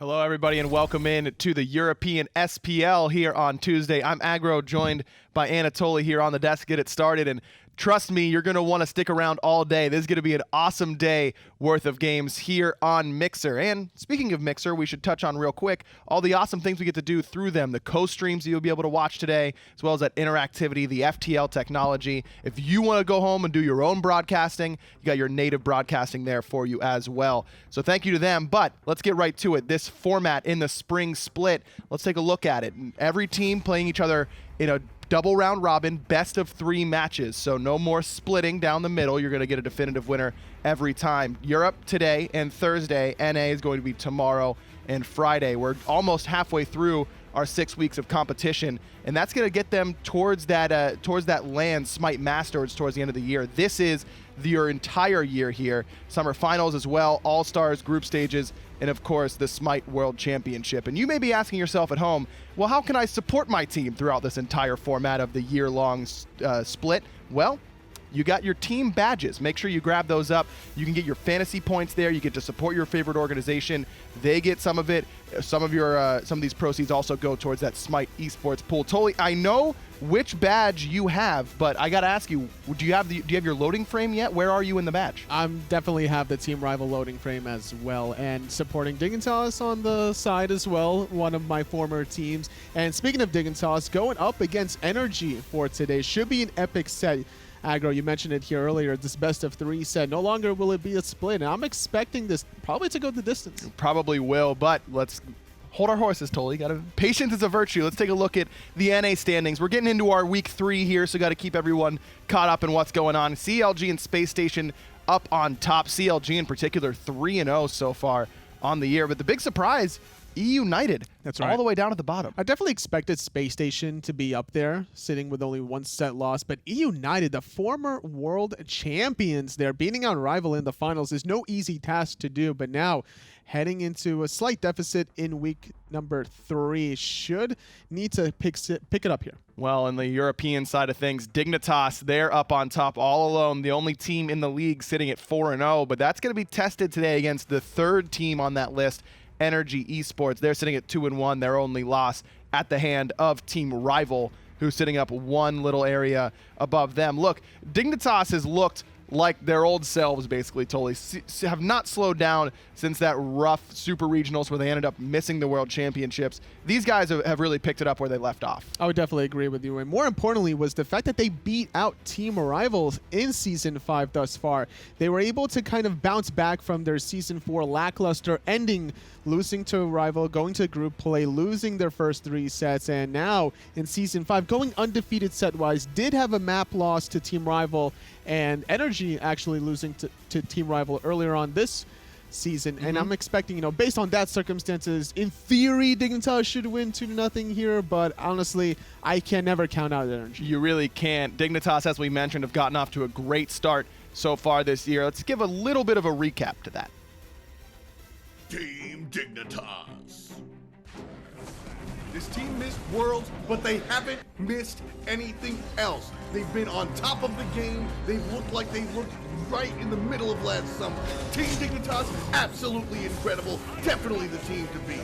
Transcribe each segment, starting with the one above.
Hello, everybody, and welcome in to the European SPL here on Tuesday. I'm Aggro, joined by Anatoly here on the desk to get it started. And trust me, you're going to want to stick around all day. This is going to be an awesome day worth of games here on Mixer. And speaking of Mixer, we should touch on real quick all the awesome things we get to do through them. The co-streams you'll be able to watch today, as well as that interactivity, the FTL technology. If you want to go home and do your own broadcasting, you got your native broadcasting there for you as well. So thank you to them. But let's get right to it. This format in the spring split, let's take a look at it. Every team playing each other in a double round robin, best of 3 matches. So no more splitting down the middle. You're going to get a definitive winner every time. Europe today and Thursday. NA is going to be tomorrow and Friday. We're almost halfway through our 6 weeks of competition, and that's going to get them towards that LAN Smite Masters towards the end of the year. This is your entire year here. Summer finals as well, all-stars, group stages, and of course the Smite World Championship. And you may be asking yourself at home, well, how can I support my team throughout this entire format of the year-long split? Well, you got your team badges. Make sure you grab those up. You can get your fantasy points there. You get to support your favorite organization. They get some of it. Some of these proceeds also go towards that Smite Esports pool. Toly, I know which badge you have, but I gotta ask you, do you have your loading frame yet? Where are you in the badge? I definitely have the Team Rival loading frame as well, and supporting Dignitas on the side as well, one of my former teams. And speaking of Dignitas, going up against NRG for today should be an epic set. Aggro, you mentioned it here earlier, this best of 3 set. No longer will it be a split, and I'm expecting this probably to go the distance. It probably will, but let's hold our horses, Toly. Patience is a virtue. Let's take a look at the NA standings. We're getting into our week 3 here, so got to keep everyone caught up in what's going on. CLG and Space Station up on top. CLG in particular, 3-0 so far on the year. But the big surprise, United. That's right. All the way down at the bottom. I definitely expected Space Station to be up there, sitting with only 1 set loss, but United, the former world champions there, beating out Rival in the finals is no easy task to do, but now heading into a slight deficit in week number 3, should need to pick it up here. Well, in the European side of things, Dignitas, they're up on top all alone, the only team in the league sitting at 4-0, but that's going to be tested today against the 3rd team on that list, NRG Esports. They're sitting at 2-1, their only loss at the hand of Team Rival, who's sitting up 1 little area above them. Look, Dignitas has looked like their old selves, basically, Toly. Have not slowed down since that rough Super Regionals where they ended up missing the World Championships. These guys have really picked it up where they left off. I would definitely agree with you. And more importantly was the fact that they beat out Team Rivals in Season 5 thus far. They were able to kind of bounce back from their Season 4 lackluster ending, losing to Rival, going to group play, losing their first 3 sets, and now in Season 5, going undefeated set-wise, did have a map loss to Team Rival, and NRG actually losing to Team Rival earlier on this season. And I'm expecting, based on that circumstances, in theory, Dignitas should win 2-0 here, but honestly, I can never count out NRG. You really can't. Dignitas, as we mentioned, have gotten off to a great start so far this year. Let's give a little bit of a recap to that. Team Dignitas. This team missed Worlds, but they haven't missed anything else. They've been on top of the game. They've looked like they looked right in the middle of last summer. Team Dignitas, absolutely incredible. Definitely the team to beat.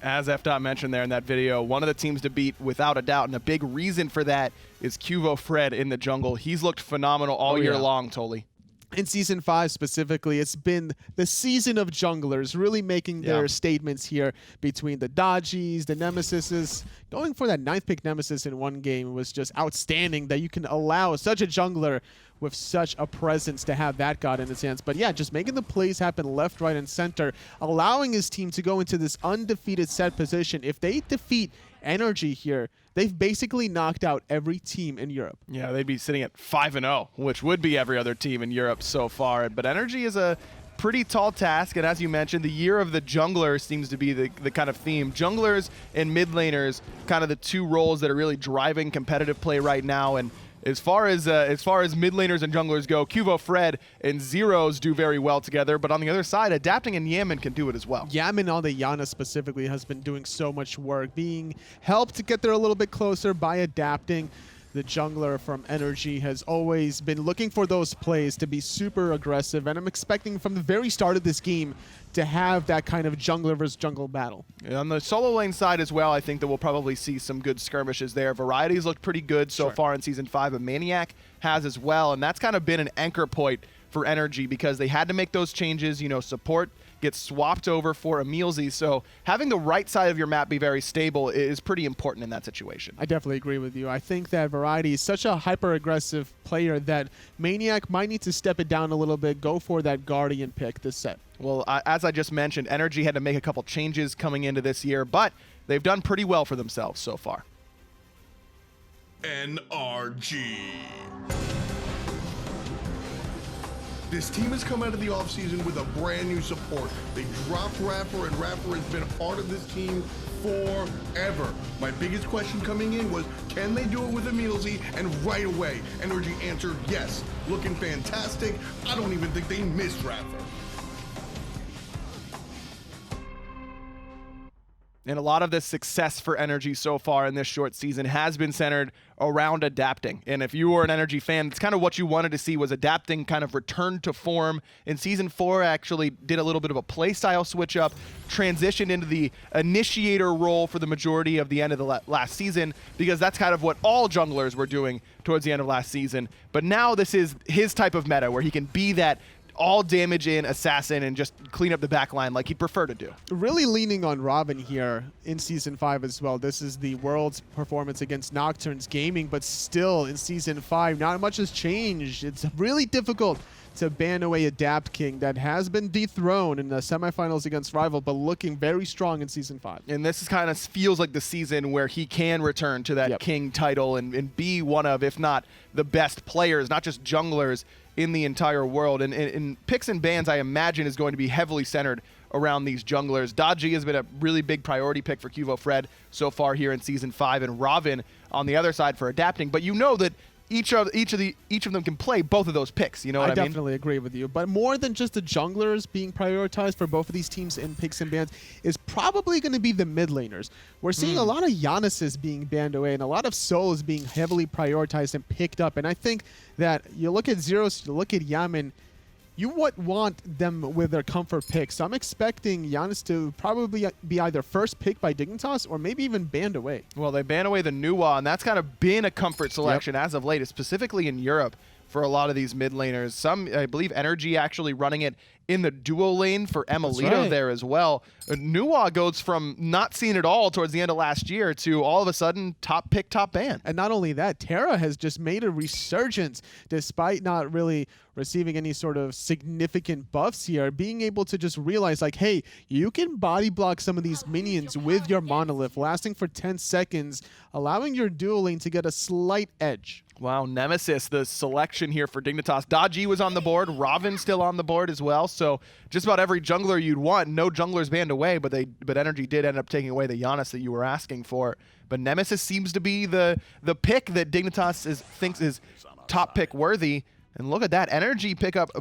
As F. mentioned there in that video, one of the teams to beat without a doubt, and a big reason for that is QvoFred in the jungle. He's looked phenomenal all year long, Toly. In Season 5 specifically, it's been the season of junglers really making their statements here between the Dodgies, the Nemesises. Going for that 9th pick Nemesis in one game was just outstanding that you can allow such a jungler with such a presence to have that god in his hands. But yeah, just making the plays happen left, right, and center, allowing his team to go into this undefeated set position. If they defeat NRG here, they've basically knocked out every team in Europe. Yeah, they'd be sitting at 5-0, which would be every other team in Europe so far. But NRG is a pretty tall task, and as you mentioned, the year of the jungler seems to be the kind of theme. Junglers and mid laners, kind of the 2 roles that are really driving competitive play right now. And as far as mid laners and junglers go, QvoFred and Zyrhoes do very well together, but on the other side, Adapting and Yammyn can do it as well. Yammyn on the Yana specifically has been doing so much work, being helped to get there a little bit closer by Adapting. the jungler from NRG, has always been looking for those plays to be super aggressive, and I'm expecting from the very start of this game to have that kind of jungler versus jungle battle. On the solo lane side as well, I think that we'll probably see some good skirmishes there. Variety's looked pretty good so far in Season 5, but maniaKK has as well, and that's kind of been an anchor point for NRG because they had to make those changes. You know, support gets swapped over for emilZy, so having the right side of your map be very stable is pretty important in that situation. I definitely agree with you. I think that Variety is such a hyper-aggressive player that maniaKK might need to step it down a little bit, go for that Guardian pick this set. Well, as I just mentioned, NRG had to make a couple changes coming into this year, but they've done pretty well for themselves so far. NRG. This team has come out of the offseason with a brand new support. They dropped Rapper, and Rapper has been a part of this team forever. My biggest question coming in was, can they do it with emilZy? And right away, NRG answered yes. Looking fantastic. I don't even think they missed Rapper. And a lot of the success for NRG so far in this short season has been centered around adapting. And if you were an NRG fan, it's kind of what you wanted to see was adapting kind of return to form. In Season 4, actually did a little bit of a playstyle switch up, transitioned into the initiator role for the majority of the end of the last season, because that's kind of what all junglers were doing towards the end of last season. But now this is his type of meta where he can be that all damage in assassin and just clean up the back line like he'd prefer to do. Really leaning on Robin here in Season 5 as well. This is the World's performance against Nocturnes Gaming, but still in Season 5, not much has changed. It's really difficult to ban away Adapt King that has been dethroned in the semifinals against Rival, but looking very strong in Season 5. And this is kind of feels like the season where he can return to that King title and be one of, if not the best players, not just junglers, in the entire world. And picks and bans, I imagine, is going to be heavily centered around these junglers. Dodgy has been a really big priority pick for QvoFred so far here in Season 5, and Robin on the other side for adapting. But you know that each of them can play both of those picks. You know what I mean? I definitely agree with you. But more than just the junglers being prioritized for both of these teams in picks and bans is probably going to be the mid laners. We're seeing a lot of Giannis's being banned away and a lot of souls being heavily prioritized and picked up. And I think that you look at Zyrhoes, you look at Yammyn, you would want them with their comfort picks. So I'm expecting Giannis to probably be either first picked by Dignitas or maybe even banned away. Well, they banned away the Nuwa, and that's kind of been a comfort selection as of late, specifically in Europe for a lot of these mid laners. Some, I believe, NRG actually running it in the duo lane for emilitoo there as well. Nuwa goes from not seen at all towards the end of last year to all of a sudden top pick, top ban. And not only that, Terra has just made a resurgence despite not really receiving any sort of significant buffs here, being able to just realize like, hey, you can body block some of these minions with your monolith, lasting for 10 seconds, allowing your duo lane to get a slight edge. Wow, Nemesis, the selection here for Dignitas. Dodgy was on the board, Robin still on the board as well, so just about every jungler you'd want. No junglers banned away, but NRG did end up taking away the Giannis that you were asking for. But Nemesis seems to be the pick that Dignitas thinks is top pick worthy. And look at that, NRG pick up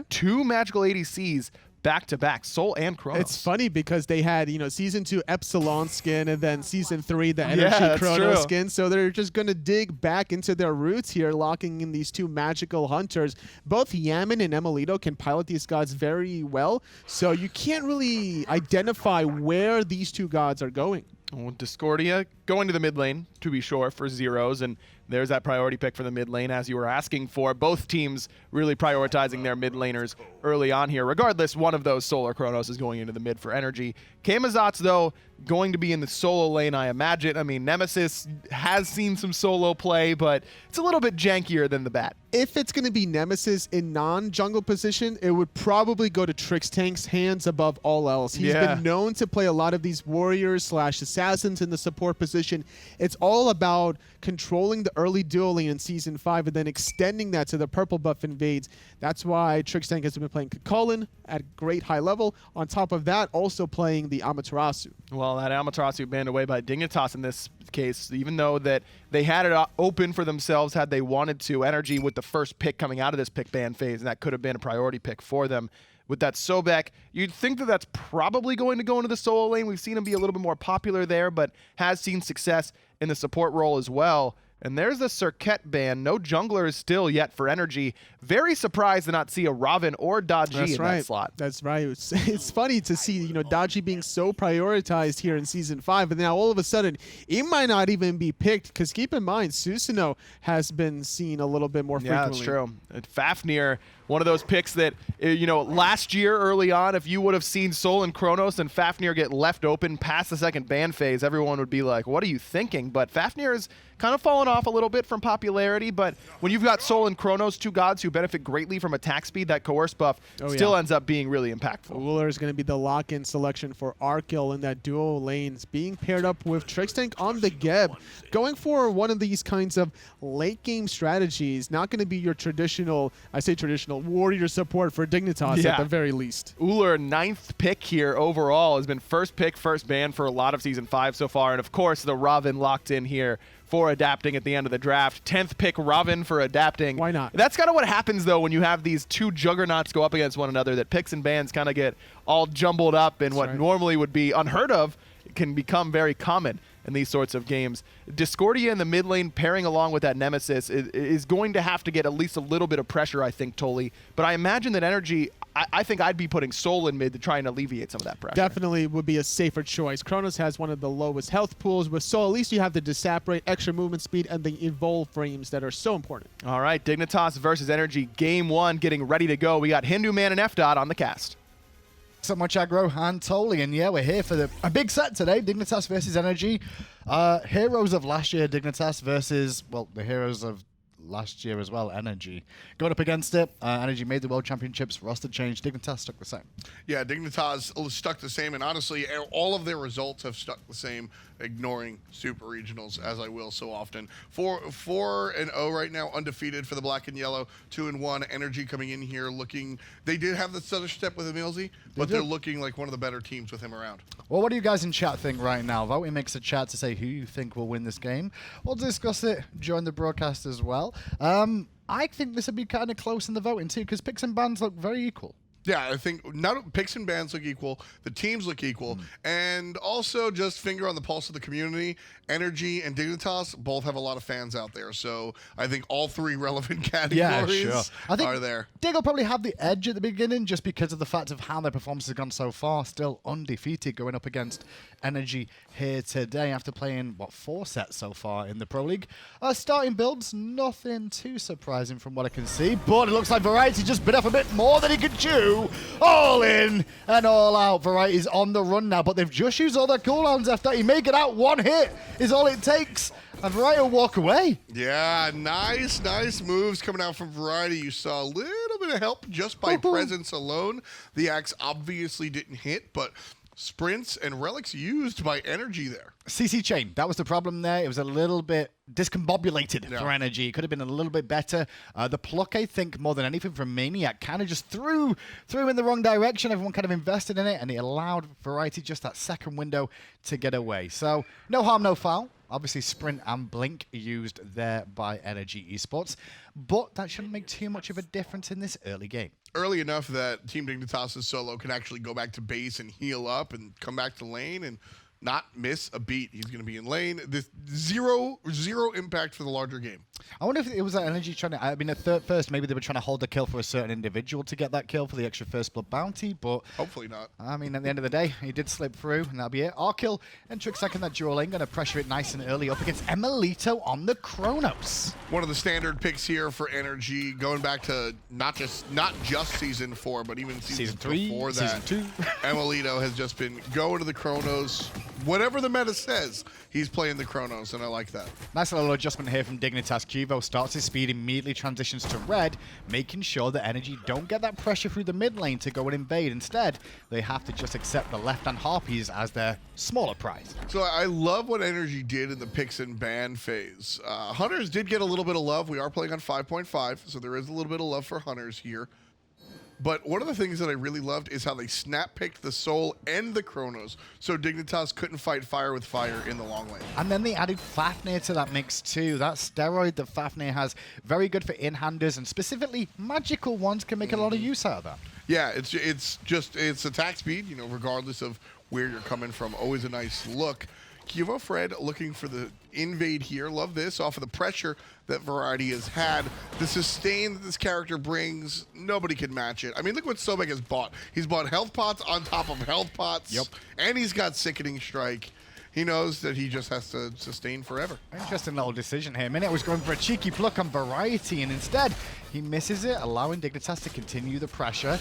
2 magical ADCs back-to-back, Soul and Chronos. It's funny because they had, Season 2 Epsilon skin and then Season 3 the NRG Chronos skin. So they're just going to dig back into their roots here, locking in these 2 magical hunters. Both Yammyn and emilitoo can pilot these gods very well, so you can't really identify where these 2 gods are going. Well, Discordia going to the mid lane, to be sure, for Zyrhoes, and there's that priority pick for the mid lane, as you were asking for. Both teams really prioritizing their mid laners early on here. Regardless, one of those Solar Chronos is going into the mid for NRG. Camazotz, though, going to be in the solo lane, I imagine. I mean, Nemesis has seen some solo play, but it's a little bit jankier than the bat. If it's going to be Nemesis in non-jungle position, it would probably go to Trixtank's hands above all else. He's been known to play a lot of these warriors/assassins in the support position. It's all about controlling the early duo lane in Season 5 and then extending that to the purple buff invades. That's why Trixtank has been playing Cullen at great high level. On top of that, also playing the Amaterasu. Well, that Amaterasu banned away by Dignitas in this case, even though that they had it open for themselves had they wanted to. NRG with the first pick coming out of this pick ban phase, and that could have been a priority pick for them. With that Sobek, you'd think that that's probably going to go into the solo lane. We've seen him be a little bit more popular there, but has seen success in the support role as well. And there's the Circuit ban. No junglers still yet for NRG. Very surprised to not see a Robin or Dodgy in that slot. That's right. It's funny to see, you know, Dodgy being so prioritized here in Season 5, but now all of a sudden, it might not even be picked, because keep in mind, Susanoo has been seen a little bit more frequently. Yeah, that's true. Fafnir, one of those picks that, you know, last year early on, if you would have seen Sol and Kronos and Fafnir get left open past the second ban phase, everyone would be like, what are you thinking? But Fafnir is kind of fallen off a little bit from popularity, but when you've got Sol and Kronos, two gods who benefit greatly from attack speed, that coerce buff still ends up being really impactful. Uller is going to be the lock-in selection for Arkkyl in that duo lanes, being paired up with Trixtank on the Geb, going for one of these kinds of late-game strategies, not going to be your traditional, I say traditional, warrior support for Dignitas at the very least. Uller, 9th pick here overall, has been first pick, first ban for a lot of Season 5 so far, and of course the Robin locked in here for adapting at the end of the draft. 10th pick Robin for adapting. Why not? That's kind of what happens, though, when you have these two juggernauts go up against one another, that picks and bans kind of get all jumbled up, and what normally would be unheard of can become very common in these sorts of games. Discordia in the mid lane pairing along with that Nemesis is going to have to get at least a little bit of pressure, I think, Tolly. But I imagine that NRG, I think I'd be putting Sol in mid to try and alleviate some of that pressure. Definitely would be a safer choice. Kronos has one of the lowest health pools. With Sol, at least you have the Disapparate, extra movement speed, and the evolve frames that are so important. All right, Dignitas versus NRG, game 1 getting ready to go. We got Hindu Man and F-Dot on the cast. So much aggro and Tolly, and yeah, we're here for a big set today. Dignitas versus NRG. Heroes of last year, Dignitas versus, well, the heroes of last year as well, NRG. Going up against it, NRG made the World Championships, roster changed, Dignitas stuck the same. Yeah, Dignitas stuck the same, and honestly, all of their results have stuck the same, ignoring super regionals, as I will so often. 4-0 right now, undefeated for the black and yellow. 2-1. NRG coming in here looking. They did have the stutter step with EmilZy, but they're looking like one of the better teams with him around. Well, what do you guys in chat think right now? Vote in mix a chat to say who you think will win this game. We'll discuss it during the broadcast as well. I think this would be kind of close in the voting too, because picks and bans look very equal. Yeah, I think picks and bans look equal, the teams look equal, and also just finger on the pulse of the community. NRG and Dignitas both have a lot of fans out there, so I think all three relevant categories are there. Dig will probably have the edge at the beginning just because of the fact of how their performance has gone so far. Still undefeated going up against NRG here today after playing, 4 sets so far in the Pro League. Starting builds, nothing too surprising from what I can see, but it looks like Variety just bit off a bit more than he could chew. All in and all out. Variety's on the run now, but they've just used all their cooldowns after. He may get out. 1 hit is all it takes, and Variety will walk away. Yeah, nice moves coming out from Variety. You saw a little bit of help just by presence alone. The axe obviously didn't hit, but sprints and relics used by NRG there. CC chain, that was the problem there. It was a little bit discombobulated for NRG. It could have been a little bit better. The pluck, I think, more than anything from maniaKK, kind of just threw in the wrong direction. Everyone kind of invested in it, and it allowed Variety just that second window to get away. So no harm, no foul. Obviously, Sprint and Blink used there by NRG Esports, but that shouldn't make too much of a difference in this early game. Early enough that Team Dignitas' solo can actually go back to base and heal up and come back to lane and not miss a beat. He's going to be in lane. This zero impact for the larger game. I wonder if it was that NRG trying to, I mean, at first, maybe they were trying to hold the kill for a certain individual to get that kill for the extra first blood bounty, but hopefully not. I mean, at the end of the day, he did slip through, and that'll be it. Arkkyl and Trixtank in that dual lane, going to pressure it nice and early up against emilitoo on the Kronos. One of the standard picks here for NRG, going back to not just Season 4, but even Season 3, before that. Season 2. emilitoo has just been going to the Kronos. Whatever the meta says, he's playing the Kronos, and I like that. Nice little adjustment here from Dignitas. Qvo starts his speed, immediately transitions to red, making sure that NRG don't get that pressure through the mid lane to go and invade. Instead, they have to just accept the left-hand Harpies as their smaller prize. So I love what NRG did in the picks and ban phase. Hunters did get a little bit of love. We are playing on 5.5, so there is a little bit of love for Hunters here. But one of the things that I really loved is how they snap-picked the Sol and the Kronos, so Dignitas couldn't fight fire with fire in the long lane. And then they added Fafnir to that mix too. That steroid that Fafnir has, very good for in-handers, and specifically magical ones can make a lot of use out of that. Yeah, it's attack speed, regardless of where you're coming from. Always a nice look. QvoFred looking for the invade here. Love this off of the pressure that Variety has had. The sustain that this character brings, nobody can match it. I mean, look what Sobek has bought. He's bought health pots on top of health pots. Yep. And he's got Sickening Strike. He knows that he just has to sustain forever. Interesting little decision here. Minute was going for a cheeky pluck on Variety, and instead he misses it, allowing Dignitas to continue the pressure.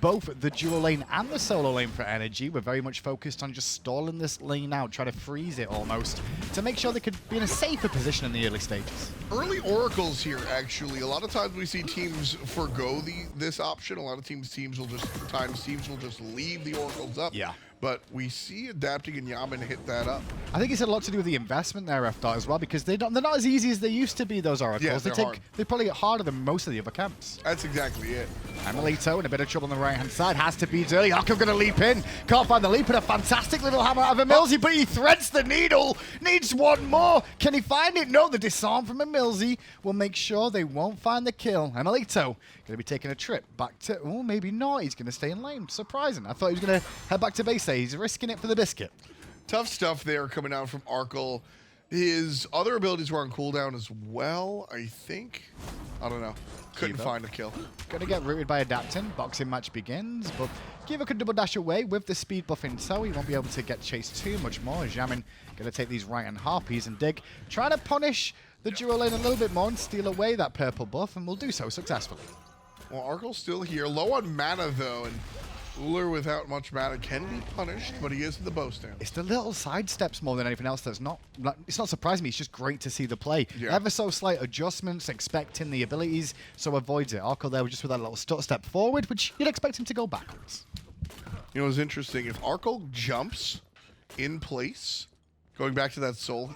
Both the dual lane and the solo lane for NRG were very much focused on just stalling this lane out, trying to freeze it almost, to make sure they could be in a safer position in the early stages. Early oracles here, actually. A lot of times we see teams forgo this option. A lot of teams will just leave the oracles up. Yeah. But we see Adapting and Yammyn hit that up. I think it's a lot to do with the investment there, FDOT, as well, because they're not as easy as they used to be, those oracles. Yeah, they're hard. They probably get harder than most of the other camps. That's exactly it. emilitoo in a bit of trouble on the right-hand side. Has to beat early. Arkkyl going to leap in. Can't find the leap, and a fantastic little hammer out of emilZy, but he threads the needle. Needs one more. Can he find it? No, the disarm from emilZy will make sure they won't find the kill. emilitoo going to be taking a trip back to... Oh, maybe not. He's going to stay in lane. Surprising. I thought he was going to head back to base there. He's risking it for the biscuit. Tough stuff there coming out from Arkkyl. His other abilities were on cooldown as well, I think. I don't know. Couldn't find a kill. Going to get rooted by Adapting. Boxing match begins, but Kivo could double dash away with the speed buff in tow. He won't be able to get chased too much more. Yammyn going to take these right-hand harpies and dig. Trying to punish the dual lane a little bit more and steal away that purple buff, and will do so successfully. Well, Arkyl's still here. Low on mana, though, and Uller without much mana can be punished, but he is in the bow stand. It's the little sidesteps more than anything else that's not it's not surprising me. It's just great to see the play. Yeah. Ever so slight adjustments, expecting the abilities, so avoids it. Arkkyl there just with that little step forward, which you'd expect him to go backwards. You know, it's interesting. If Arkkyl jumps in place, going back to that soul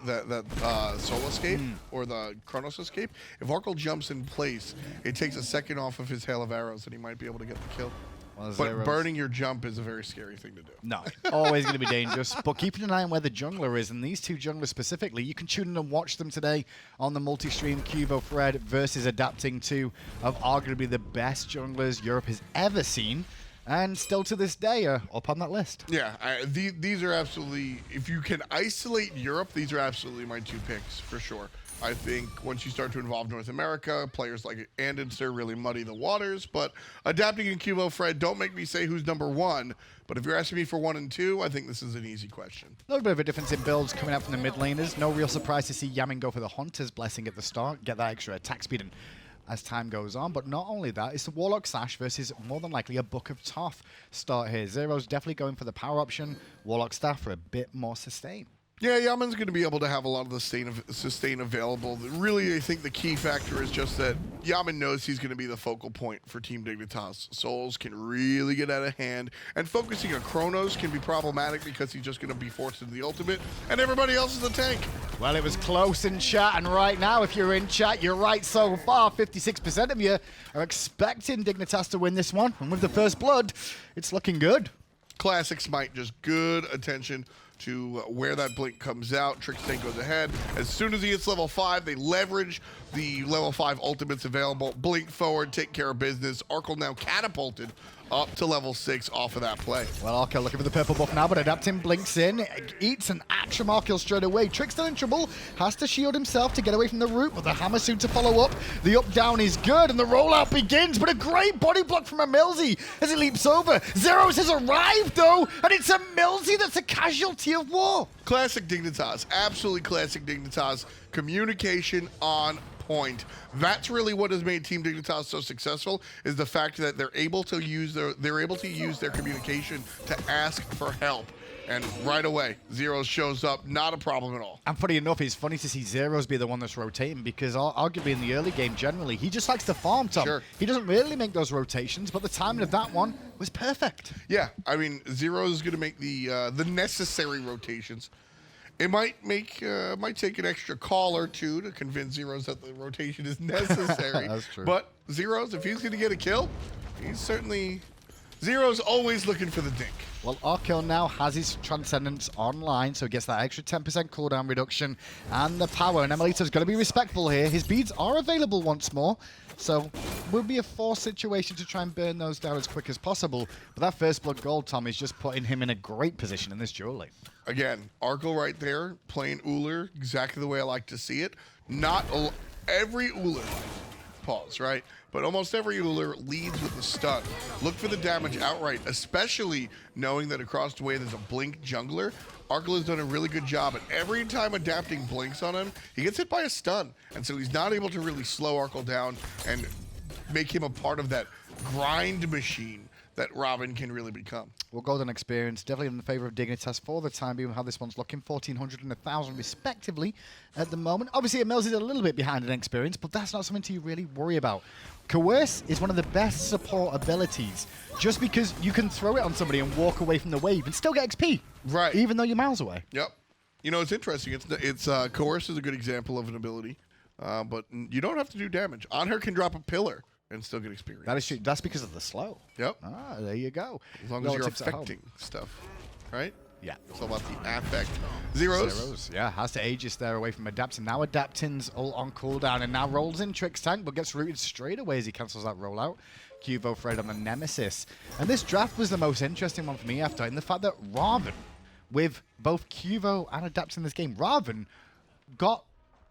escape or the Chronos escape, if Arkkyl jumps in place, it takes a second off of his hail of arrows, and he might be able to get the kill. Well, but Zyrhoes. burning your jump is a very scary thing to do. No, always going to be dangerous. But keeping an eye on where the jungler is, and these two junglers specifically, you can tune in and watch them today on the multi-stream. QvoFred versus Adapting, two of arguably the best junglers Europe has ever seen, and still to this day are up on that list. Yeah, these are absolutely, if you can isolate Europe, these are absolutely my two picks for sure. I think once you start to involve North America, players like Andinster really muddy the waters, but Adapting and QvoFred, don't make me say who's number one, but if you're asking me for 1 and 2, I think this is an easy question. A little bit of a difference in builds coming out from the mid laners. No real surprise to see Yammyn go for the Hunter's Blessing at the start, get that extra attack speed and as time goes on. But not only that, it's the Warlock Sash versus more than likely a Book of Toth start here. Zyrhoes definitely going for the power option. Warlock Staff for a bit more sustain. Yeah, Yammyn's going to be able to have a lot of the sustain available. Really, I think the key factor is just that Yammyn knows he's going to be the focal point for Team Dignitas. Souls can really get out of hand, and focusing on Chronos can be problematic because he's just going to be forced into the ultimate, and everybody else is a tank. Well, it was close in chat, and right now, if you're in chat, you're right so far. 56% of you are expecting Dignitas to win this one, and with the first blood, it's looking good. Classic Smite, just good attention to where that blink comes out. Trixtank goes ahead. As soon as he hits level 5, they leverage the level 5 ultimates available. Blink forward, take care of business. Arkkyl now catapulted up to level 6 off of that play. Well, Arkkyl looking for the purple buff now, but Adapting blinks in, eats an axe from Arkkyl straight away. Trixtank in trouble, has to shield himself to get away from the root, but the hammer soon to follow up. The up down is good, and the rollout begins, but a great body block from emilZy as he leaps over. Zyrhoes has arrived, though, and it's emilZy that's a casualty of war. Classic Dignitas, absolutely classic Dignitas. Communication on point. That's really what has made Team Dignitas so successful, is the fact that they're able to use their communication to ask for help. And right away, Zyrhoes shows up, not a problem at all. And funny enough, it's funny to see Zyrhoes be the one that's rotating, because arguably in the early game generally, he just likes to farm, Tom. Sure. He doesn't really make those rotations, but the timing of that one was perfect. Yeah, I mean, Zyrhoes is going to make the necessary rotations. It might take an extra call or two to convince Zyrhoes that the rotation is necessary. That's true. But Zyrhoes, if he's going to get a kill, he's certainly Zyrhoes always looking for the dink. Well, Arkkyl now has his Transcendence online, so he gets that extra 10% cooldown reduction and the power. And emilitoo's got to be respectful here. His beads are available once more, so will be a forced situation to try and burn those down as quick as possible. But that first blood gold, Tom, is just putting him in a great position in this duel lane. Again, Arkkyl right there, playing Uller exactly the way I like to see it. Not every Uller, pause, right? But almost every Uller leads with a stun. Look for the damage outright, especially knowing that across the way there's a blink jungler. Arkkyl has done a really good job, and every time adapting blinks on him, he gets hit by a stun. And so he's not able to really slow Arkkyl down and make him a part of that grind machine that Robin can really become. Well, golden experience definitely in the favor of Dignitas for the time being. How this one's looking, 1,400 and 1,000 respectively at the moment. Obviously, emilZy is a little bit behind in experience, but that's not something to really worry about. Coerce is one of the best support abilities, just because you can throw it on somebody and walk away from the wave and still get XP, right? Even though you're miles away. Yep. You know, it's interesting. It's Coerce is a good example of an ability, but you don't have to do damage. On her can drop a pillar and still get experience. That is true. That's because of the slow. Yep. Ah, there you go. As long as you're affecting stuff, right? Yeah. It's all about the affect. Zyrhoes. Yeah, has to Aegis there away from adapting. Now adapting's all on cooldown and now rolls in Trixtank, but gets rooted straight away as he cancels that rollout. QvoFred on the Nemesis. And this draft was the most interesting one for me after, in the fact that Raven, with both Qvo and adapting this game, Raven got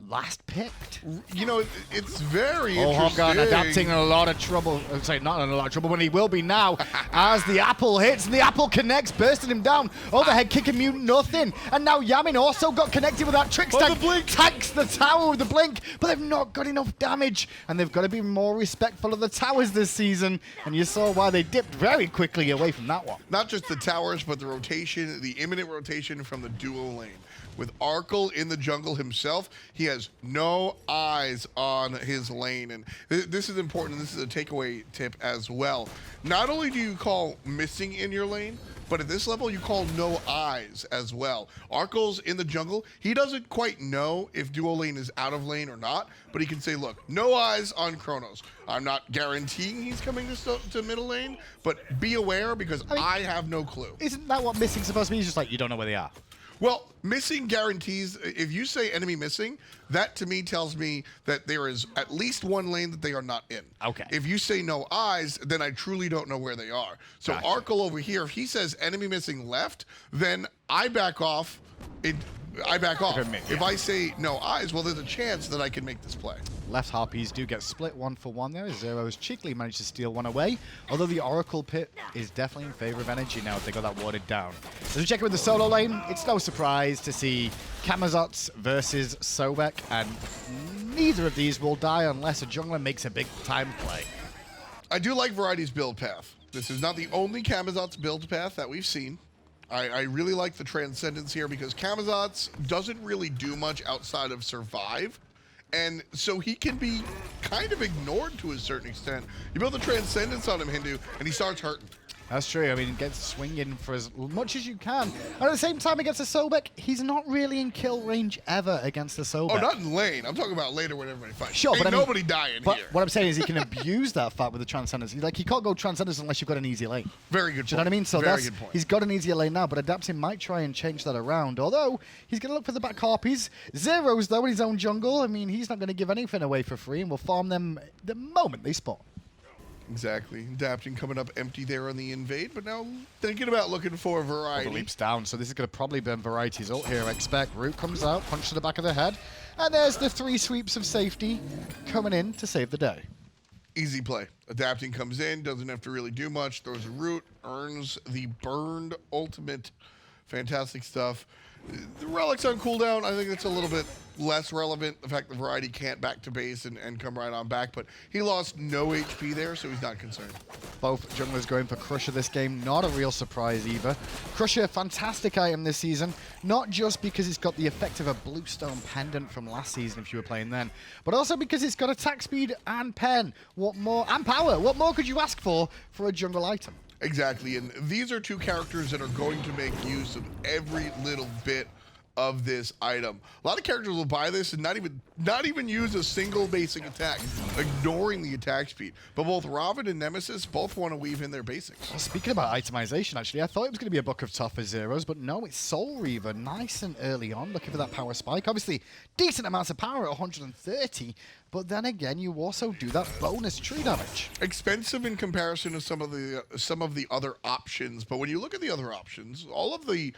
last picked. You know, it's very interesting. interesting. Adapting in a lot of trouble. I'd say not in a lot of trouble, but he will be now as the apple hits and the apple connects, bursting him down. Overhead kick immune, nothing. And now Yammyn also got connected with that Trixtank. the blink. Tanks the tower with the blink, but they've not got enough damage. And they've got to be more respectful of the towers this season. And you saw why they dipped very quickly away from that one. Not just the towers, but the rotation, the imminent rotation from the duo lane. With Arkkyl in the jungle himself, he has no eyes on his lane. And this is important. This is a takeaway tip as well. Not only do you call missing in your lane, but at this level, you call no eyes as well. Arkyl's in the jungle. He doesn't quite know if duo lane is out of lane or not, but he can say, look, no eyes on Chronos. I'm not guaranteeing he's coming to middle lane, but be aware because I have no clue. Isn't that what missing's supposed to be? It's just like, you don't know where they are. Well, missing guarantees, if you say enemy missing, that to me tells me that there is at least one lane that they are not in. Okay. If you say no eyes, then I truly don't know where they are. So Gotcha. Arkkyl over here, if he says enemy missing left, then I back off. I back off. If I say no eyes, well, there's a chance that I can make this play. Left Harpies do get split 1-for-1 there. Zyrhoes cheekily managed to steal one away. Although the Oracle pit is definitely in favor of energy now if they got that watered down. As we check in with the solo lane, it's no surprise to see Camazotz versus Sobek, and neither of these will die unless a jungler makes a big time play. I do like Variety's build path. This is not the only Camazotz build path that we've seen. I really like the Transcendence here because Camazotz doesn't really do much outside of survive. And so he can be kind of ignored to a certain extent. You build the Transcendence on him, Hindu, and he starts hurting. That's true. I mean, get swinging for as much as you can. And at the same time, against the Sobek, he's not really in kill range ever against the Sobek. Oh, not in lane. I'm talking about later when everybody fights. Sure, Ain't but I mean, nobody dying but here. What I'm saying is he can abuse that fact with the Transcendence. Like, he can't go Transcendence unless you've got an easy lane. Very good point. Do you know what I mean? So Very good point. He's got an easier lane now, but Adapting might try and change that around. Although, he's going to look for the back Harpies. Zyrhoes, though, in his own jungle. I mean, he's not going to give anything away for free, and will farm them the moment they spawn. Exactly. Adapting coming up empty there on the invade, but now thinking about looking for Variety. The leaps down, so this is going to probably burn Variety's ult here. I expect Root comes out, punch to the back of the head, and there's the 3 sweeps of safety coming in to save the day. Easy play. Adapting comes in, doesn't have to really do much, throws a root, earns the burned ultimate. Fantastic stuff. The Relic's on cooldown, I think it's a little bit less relevant. The fact that Variety can't back to base and come right on back, but he lost no HP there, so he's not concerned. Both junglers going for Crusher this game. Not a real surprise either. Crusher, fantastic item this season, not just because it's got the effect of a Bluestone pendant from last season if you were playing then, but also because it's got attack speed and pen. What more? And power. What more could you ask for a jungle item? Exactly, and these are two characters that are going to make use of every little bit of this item. A lot of characters will buy this and not even use a single basic attack, ignoring the attack speed. But both Robin and Nemesis both want to weave in their basics. Well, speaking about itemization, actually, I thought it was going to be a Book of Tough for Zyrhoes, but no, it's Soul Reaver, nice and early on, looking for that power spike. Obviously, decent amounts of power at 130, but then again, you also do that bonus tree damage. Expensive in comparison to some of the other options, but when you look at the other options, all of the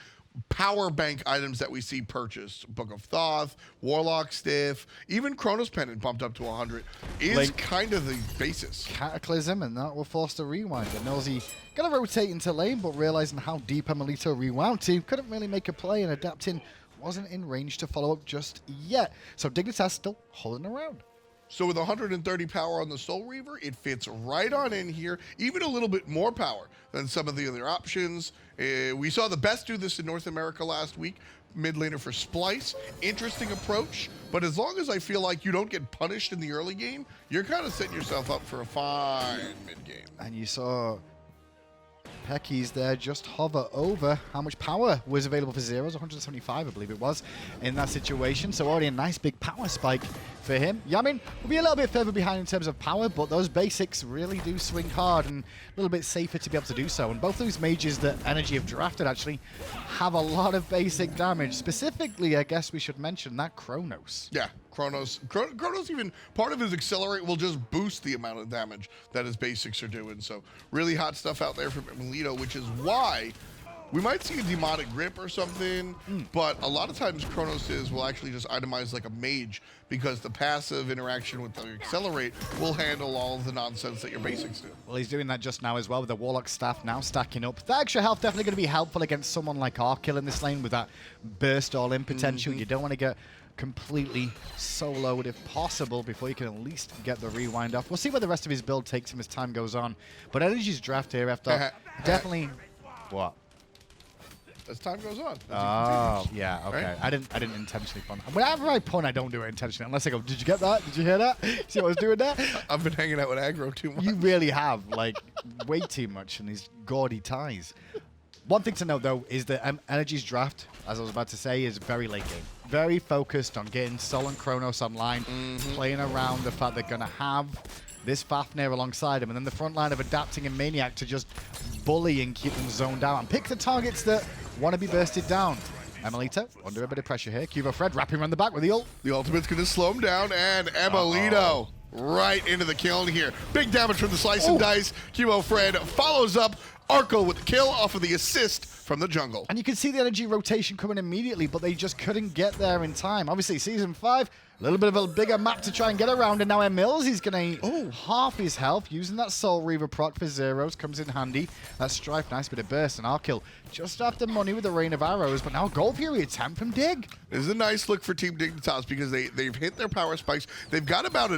power bank items that we see purchased, Book of Thoth, Warlock Stiff, even Chronos Pendant bumped up to 100, is kind of the basis. Cataclysm, and that will force the rewind. emilZy gonna rotate into lane, but realizing how deep emilitoo rewound team couldn't really make a play, and adapting wasn't in range to follow up just yet. So Dignitas still holding around. So with 130 power on the Soul Reaver, it fits right on in here, even a little bit more power than some of the other options. We saw the best do this in North America last week, mid laner for Splice. Interesting approach, but as long as I feel like you don't get punished in the early game, you're kind of setting yourself up for a fine mid game. And you saw Pecky's there just hover over how much power was available for Zyrhoes, 175 I believe it was, in that situation. So already a nice big power spike for him. Yammyn will be a little bit further behind in terms of power, but those basics really do swing hard and a little bit safer to be able to do so. And both those mages that NRG have drafted actually have a lot of basic damage. Specifically, I guess we should mention that Chronos. Yeah, Chronos even, part of his accelerate will just boost the amount of damage that his basics are doing. So really hot stuff out there from emilitoo, which is why we might see a demonic grip or something, but a lot of times Chronos will actually just itemize like a mage, because the passive interaction with the accelerate will handle all of the nonsense that your basics do. Well, he's doing that just now as well with the Warlock staff now stacking up. That extra health definitely going to be helpful against someone like Arkkyl in this lane with that burst all-in potential. You don't want to get completely soloed if possible before you can at least get the rewind off. We'll see where the rest of his build takes him as time goes on. But NRG's draft here after definitely... What? As time goes on. Oh, yeah, okay. Right? I didn't intentionally pun. Whenever I pun, I don't do it intentionally. Unless I go, did you get that? Did you hear that? See what I was doing there? I've been hanging out with aggro too much. You really have, like, way too much in these gaudy ties. One thing to note, though, is that NRG's draft, as I was about to say, is very late game. Very focused on getting Sol and Chronos online, playing around the fact they're going to have this Fafnir alongside him, and then the front line of adapting and maniaKK to just bully and keep them zoned out and pick the targets that want to be bursted down. emilitoo under a bit of pressure here. QvoFred wrapping around the back with the ult. The ultimate's going to slow him down, and emilitoo right into the kill here. Big damage from the slice and dice. QvoFred follows up Arkkyl with the kill off of the assist from the jungle. And you can see the NRG rotation coming immediately, but they just couldn't get there in time. Obviously, Season 5, a little bit of a bigger map to try and get around, and now emilZy's going to eat half his health, using that Soul Reaver proc for Zyrhoes, comes in handy. That Strife, nice bit of burst, and Arkkyl just after money with the rain of arrows, but now Gold Fury attempt from Dig. This is a nice look for Team Dignitas, because they've hit their power spikes. They've got about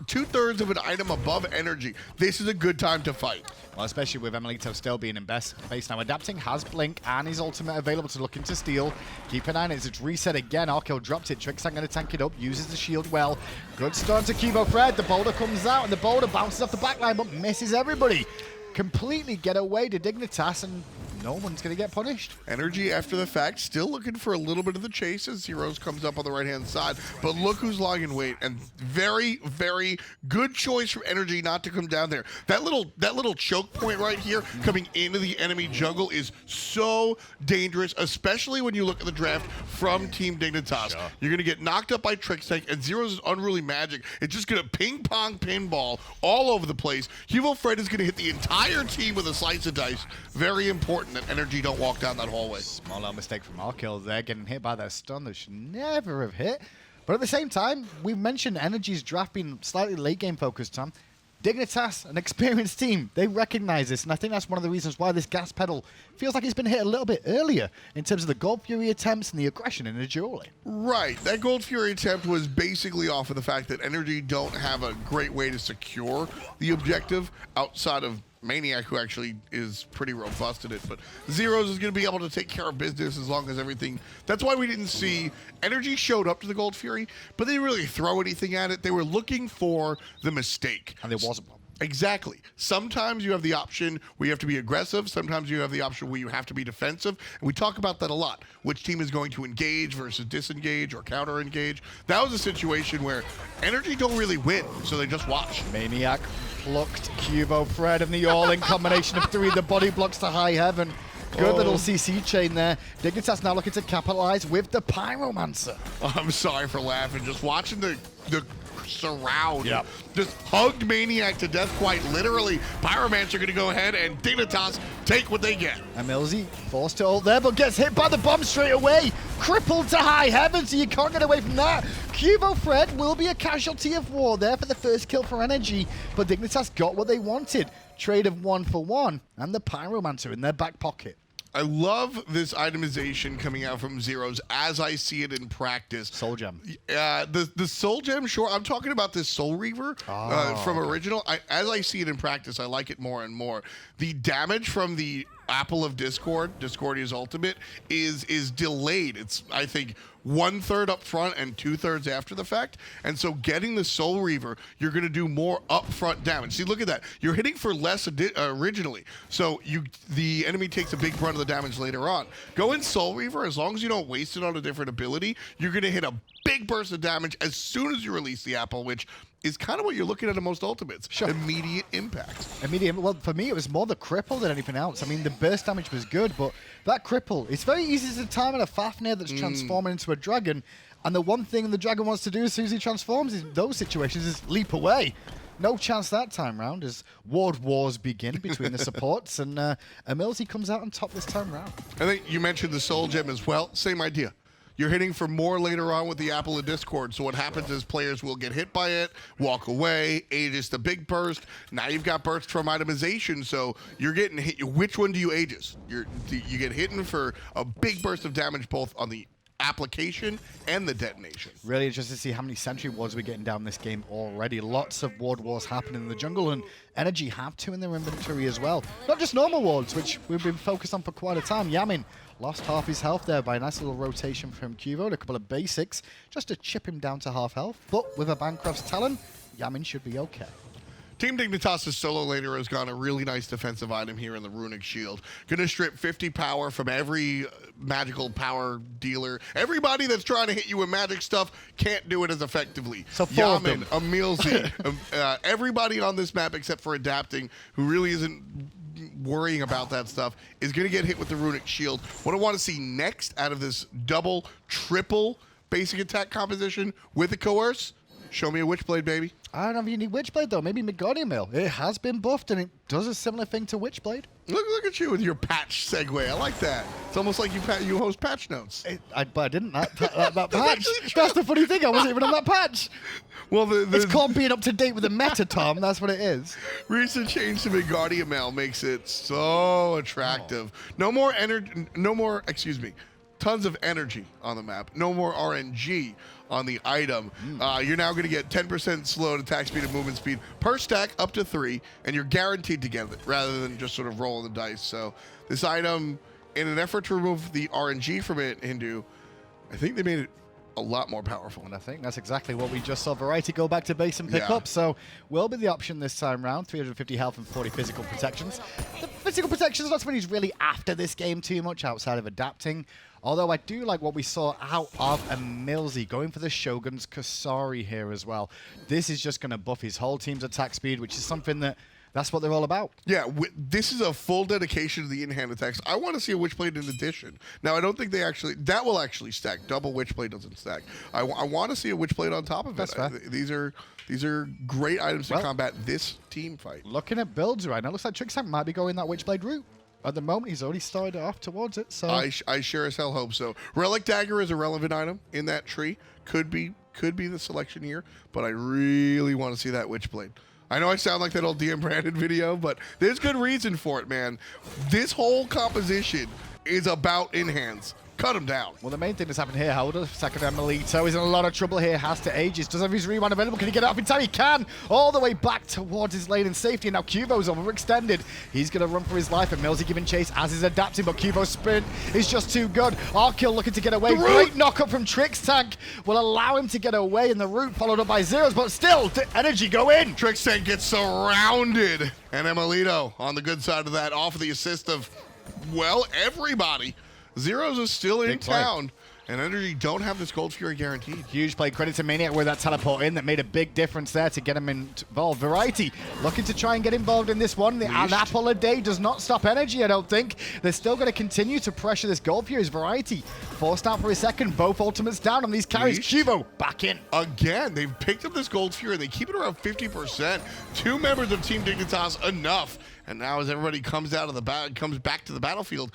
2/3 of an item above energy. This is a good time to fight. Well, especially with emilitoo still being in best place now. Adapting has Blink and his ultimate available to look into steal. Keep an eye on it as it's reset again. Arkkyl dropped it. Trixtank going to tank it up. Uses the shield well. Good start to QvoFred. The boulder comes out and the boulder bounces off the backline but misses everybody. Completely get away to Dignitas, and no one's going to get punished. NRG, after the fact, still looking for a little bit of the chase as Zyrhoes comes up on the right-hand side. But look who's lying wait, and very, very good choice from NRG not to come down there. That little choke point right here coming into the enemy jungle is so dangerous, especially when you look at the draft from Team Dignitas. You're going to get knocked up by Trixtank, and Zyrhoes' unruly magic. It's just going to ping-pong pinball all over the place. QvoFred is going to hit the entire team with a slice of dice. Very important that NRG don't walk down that hallway. Small little mistake from Arkkyl there, getting hit by that stun that should never have hit. But at the same time, we mentioned NRG's draft being slightly late game focused, Tom. Dignitas, an experienced team, they recognize this, and I think that's one of the reasons why this gas pedal feels like it's been hit a little bit earlier in terms of the Gold Fury attempts and the aggression in the duel. Right, that Gold Fury attempt was basically off of the fact that NRG don't have a great way to secure the objective outside of maniaKK, who actually is pretty robust at it, but Zyrhoes is going to be able to take care of business as long as everything. That's why we didn't see NRG showed up to the Gold Fury, but they didn't really throw anything at it. They were looking for the mistake, and there wasn't one. Exactly. Sometimes you have the option where you have to be aggressive. Sometimes you have the option where you have to be defensive. And we talk about that a lot. Which team is going to engage versus disengage or counter-engage. That was a situation where NRG don't really win, so they just watch. maniaK plucked QvoFred and the all-in combination of 3, the body blocks to high heaven. Good little CC chain there. Dignitas now looking to capitalize with the Pyromancer. I'm sorry for laughing. Just watching the surround. Yep. Just hugged maniaK to death quite literally. Pyromancer going to go ahead and Dignitas take what they get. emilZy forced to ult there, but gets hit by the bomb straight away. Crippled to high heaven, so you can't get away from that. QvoFred will be a casualty of war there for the first kill for NRG, but Dignitas got what they wanted. Trade of 1 for 1, and the Pyromancer in their back pocket. I love this itemization coming out from Zyrhoes as I see it in practice. Soul Gem. The Soul Gem, sure. I'm talking about this Soul Reaver from original. As I see it in practice, I like it more and more. The damage from the Apple of Discordia's ultimate, is delayed. It's, I think, 1/3 up front and 2/3 after the fact. And so getting the Soul Reaver, you're going to do more upfront damage. See, look at that. You're hitting for less originally. So the enemy takes a big brunt of the damage later on. Go in Soul Reaver, as long as you don't waste it on a different ability, you're going to hit a big burst of damage as soon as you release the Apple, which is kind of what you're looking at in most ultimates. Sure. Immediate impact. Immediate. Well, for me, it was more the cripple than anything else. I mean, the burst damage was good, but that cripple, it's very easy to time on a Fafnir that's transforming into a dragon. And the one thing the dragon wants to do as soon as he transforms in those situations is leap away. No chance that time round as ward wars begin between the supports, and emilZy comes out on top this time round. I think you mentioned the Soul Gem as well. Same idea. You're hitting for more later on with the Apple of Discord. So what happens is players will get hit by it, walk away, Aegis the big burst. Now you've got burst from itemization, so you're getting hit. Which one do you Aegis? You get hit for a big burst of damage both on the application and the detonation. Really interested to see how many sentry wards we're getting down this game already. Lots of ward wars happening in the jungle, and NRG have 2 in their inventory as well. Not just normal wards, which we've been focused on for quite a time. Yammyn lost half his health there by a nice little rotation from Qvo and a couple of basics just to chip him down to half health. But with a Bancroft's Talon, Yammyn should be okay. Team Dignitas' solo later has got a really nice defensive item here in the Runic Shield. Gonna strip 50 power from every magical power dealer. Everybody that's trying to hit you with magic stuff can't do it as effectively. So Yammyn, emilZy, everybody on this map except for Adapting, who really isn't worrying about that stuff, is going to get hit with the Runic Shield. What I want to see next out of this double, triple basic attack composition with the Coerce, show me a Witchblade, baby. I don't know if you need Witchblade though. Maybe Megani Mill. It has been buffed and it does a similar thing to Witchblade. Look at you with your patch segue. I like that. It's almost like you host patch notes. But I didn't. That patch. That's the funny thing. I wasn't even on that patch. Well, It's called being up to date with the meta, Tom. That's what it is. Recent change to Wingardium Mail makes it so attractive. No more energy. No more. Excuse me. Tons of energy on the map. No more RNG on the item. You're now going to get 10% slowed attack speed and movement speed per stack up to 3, and you're guaranteed to get it rather than just sort of rolling the dice. So this item, in an effort to remove the RNG from it, Hindu, I think they made it a lot more powerful. And I think that's exactly what we just saw. Variety go back to base and pick up. So will be the option this time round. 350 health and 40 physical protections. The physical protections, not something he's really after this game too much outside of Adapting. Although I do like what we saw out of emilZy, going for the Shogun's Kasari here as well. This is just going to buff his whole team's attack speed, which is something that's what they're all about. Yeah, this is a full dedication to the in-hand attacks. I want to see a Witchblade in addition. Now, I don't think that will actually stack. Double Witchblade doesn't stack. I want to see a Witchblade on top of it. These are great items to combat this team fight. Looking at builds right now, looks like Trixtank might be going that Witchblade route. At the moment, he's already started off towards it. So I sure as hell hope so. Relic Dagger is a relevant item in that tree. Could be the selection here, but I really want to see that Witchblade. I know I sound like that old DM Brandon video, but there's good reason for it, man. This whole composition is about in-hands. cut him down. Well, the main thing that's happened here, Holder, second emilitoo is in a lot of trouble here, has to Aegis. Does have his rewind available? Can he get it off in time? He can! All the way back towards his lane in safety, and now Qvo's overextended. He's going to run for his life, and emilZy giving chase as he's adapting, but Qvo's sprint is just too good. Arkkyl looking to get away. Great knock-up from Trixtank will allow him to get away, and the route followed up by Zyrhoes, but still, the energy go in! Trixtank gets surrounded, and emilitoo on the good side of that, off of the assist of, well, everybody. Zyrhoes is still in town, and NRG don't have this Gold Fury guaranteed. Huge play. Credit to maniaKK with that teleport in that made a big difference there to get him involved. Variety looking to try and get involved in this one. An apple a day does not stop energy, I don't think. They're still going to continue to pressure this Gold Fury's Variety. Forced out for a second. Both ultimates down on these carries. Quvo back in. Again, they've picked up this Gold Fury, and they keep it around 50%. 2 members of Team Dignitas enough. And now as everybody comes back to the battlefield,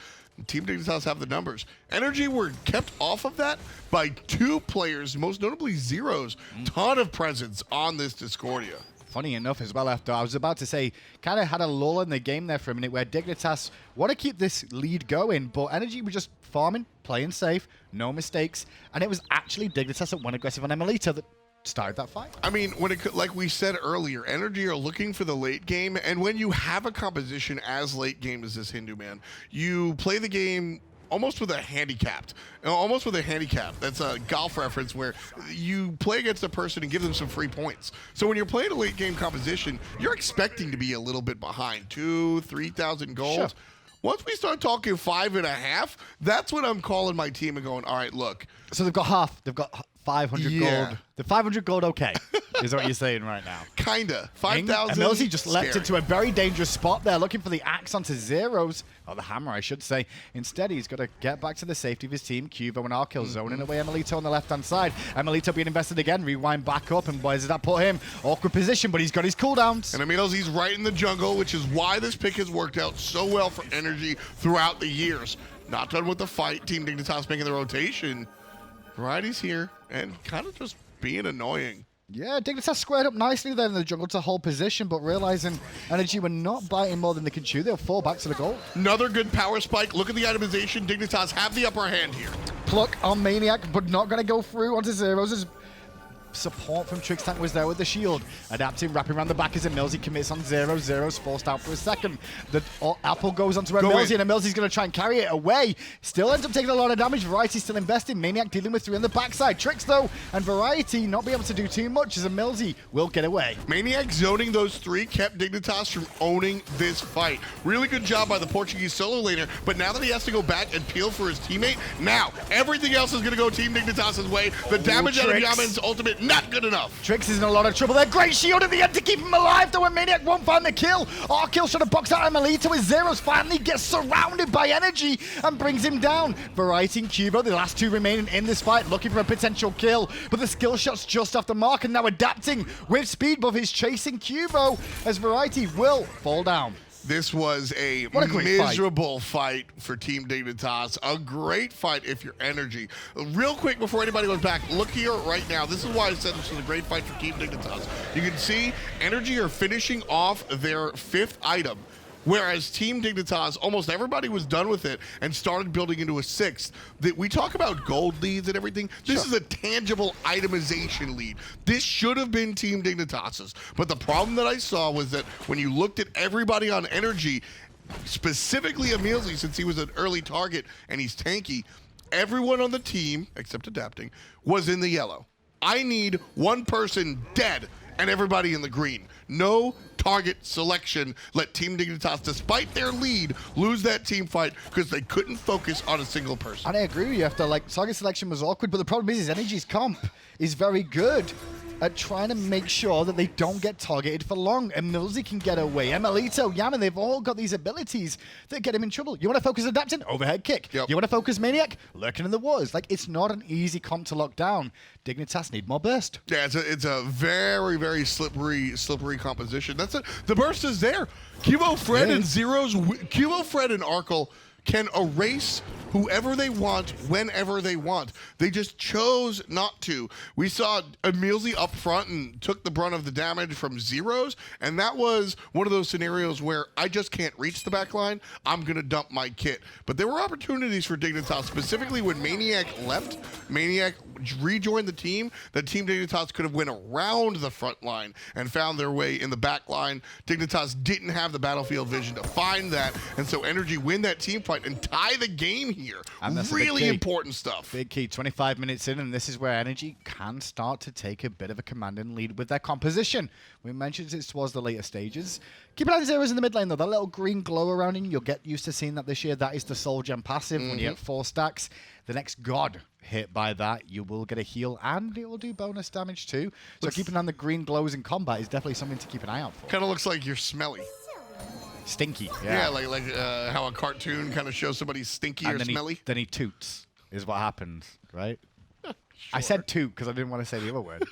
Team Dignitas have the numbers. NRG were kept off of that by 2 players, most notably Zyrhoes. Ton of presence on this Discordia. Funny enough as well, after I was about to say, kind of had a lull in the game there for a minute where Dignitas want to keep this lead going, but NRG were just farming, playing safe, no mistakes, and it was actually Dignitas that went aggressive on emilitoo that started that fight. I mean, like we said earlier, NRG are looking for the late game, and when you have a composition as late game as this Hindu man, you play the game almost with a handicap. That's a golf reference where you play against a person and give them some free points. So when you're playing a late game composition, you're expecting to be a little bit behind, 2,000-3,000 gold. Sure. Once we start talking 5.5, that's when I'm calling my team and going, all right, look. So they've got half. They've got 500 gold. The 500 gold, okay, is what you're saying right now. Kinda. 5,000. emilZy just leapt into a very dangerous spot there, looking for the axe onto Zyrhoes. Or the hammer, I should say. Instead, he's got to get back to the safety of his team. Quvo and Arkkyl zoning away emilitoo on the left-hand side. emilitoo being invested again. Rewind back up, and where does that put him? Awkward position, but he's got his cooldowns. And emilZy's right in the jungle, which is why this pick has worked out so well for NRG throughout the years. Not done with the fight. Team Dignitas making the rotation. Variety's here, and kind of just being annoying. Yeah, Dignitas squared up nicely there in the jungle to hold position, but realizing NRG were not biting more than they could chew, they'll fall back to the goal. Another good power spike. Look at the itemization. Dignitas have the upper hand here. Pluck on maniaKK, but not going to go through onto Zyrhoes. Support from Trixtank was there with the shield. Adapting, wrapping around the back as emilZy commits on Zyrhoes. Zyrhoes forced out for a second. The apple goes onto emilZy, and emilZy's going to try and carry it away. Still ends up taking a lot of damage. Variety still investing. maniaKK dealing with 3 on the backside. Trix, though, and Variety not be able to do too much as emilZy will get away. maniaKK zoning those 3 kept Dignitas from owning this fight. Really good job by the Portuguese solo laner, but now that he has to go back and peel for his teammate, now everything else is going to go Team Dignitas' way. The damage out of Yammyn's ultimate, not good enough. Trix is in a lot of trouble there. Great shield at the end to keep him alive, though, and maniaKK won't find the kill. Arkkyl should have boxed out emilitoo as Zyrhoes finally gets surrounded by energy and brings him down. Variety and Quvo, the last 2 remaining in this fight, looking for a potential kill, but the skill shot's just off the mark, and now adapting with speed, but he's chasing Quvo as Variety will fall down. This was a miserable fight for Team Dignitas. A great fight if you're NRG. Real quick before anybody goes back, look here right now. This is why I said this was a great fight for Team Dignitas. You can see NRG are finishing off their 5th item, whereas Team Dignitas, almost everybody was done with it and started building into a 6th. We talk about gold leads and everything. This is a tangible itemization lead. This should have been Team Dignitas's. But the problem that I saw was that when you looked at everybody on NRG, specifically emilZy, since he was an early target and he's tanky, everyone on the team, except adapting, was in the yellow. I need one person dead and everybody in the green. No target selection. Let Team Dignitas, despite their lead, lose that team fight because they couldn't focus on a single person. And I agree with you. After, target selection was awkward, but the problem is NRG's comp is very good at trying to make sure that they don't get targeted for long. emilZy can get away. emilitoo, Yammyn, they've all got these abilities that get him in trouble. You want to focus adapting? Overhead kick. Yep. You want to focus maniaKK? Lurking in the wars. It's not an easy comp to lock down. Dignitas need more burst. Yeah, it's a very, very slippery composition. That's it. The burst is there. QvoFred and Zyrhoes, QvoFred and Arkkyl can erase whoever they want, whenever they want. They just chose not to. We saw EmilZy up front and took the brunt of the damage from Zyrhoes, and that was one of those scenarios where I just can't reach the back line. I'm going to dump my kit. But there were opportunities for Dignitas, specifically when maniaKK left. maniaKK rejoined the team. The team Dignitas could have went around the front line and found their way in the back line. Dignitas didn't have the battlefield vision to find that, and so NRG win that team fight and tie the game here. And that's really important stuff. Big key, 25 minutes in, and this is where NRG can start to take a bit of a commanding lead with their composition. We mentioned it towards the later stages. Keep an eye on Zyrhoes in the mid lane, though. That little green glow around him, you'll get used to seeing that this year. That is the soul gem passive. When you get 4 stacks, the next god hit by that, you will get a heal, and it will do bonus damage too. So keeping on the green glows in combat is definitely something to keep an eye out for. Kind of looks like you're smelly. Stinky. Yeah, like how a cartoon kind of shows somebody stinky And or then smelly. Then he toots, is what happens, right? I said toot because I didn't want to say the other word.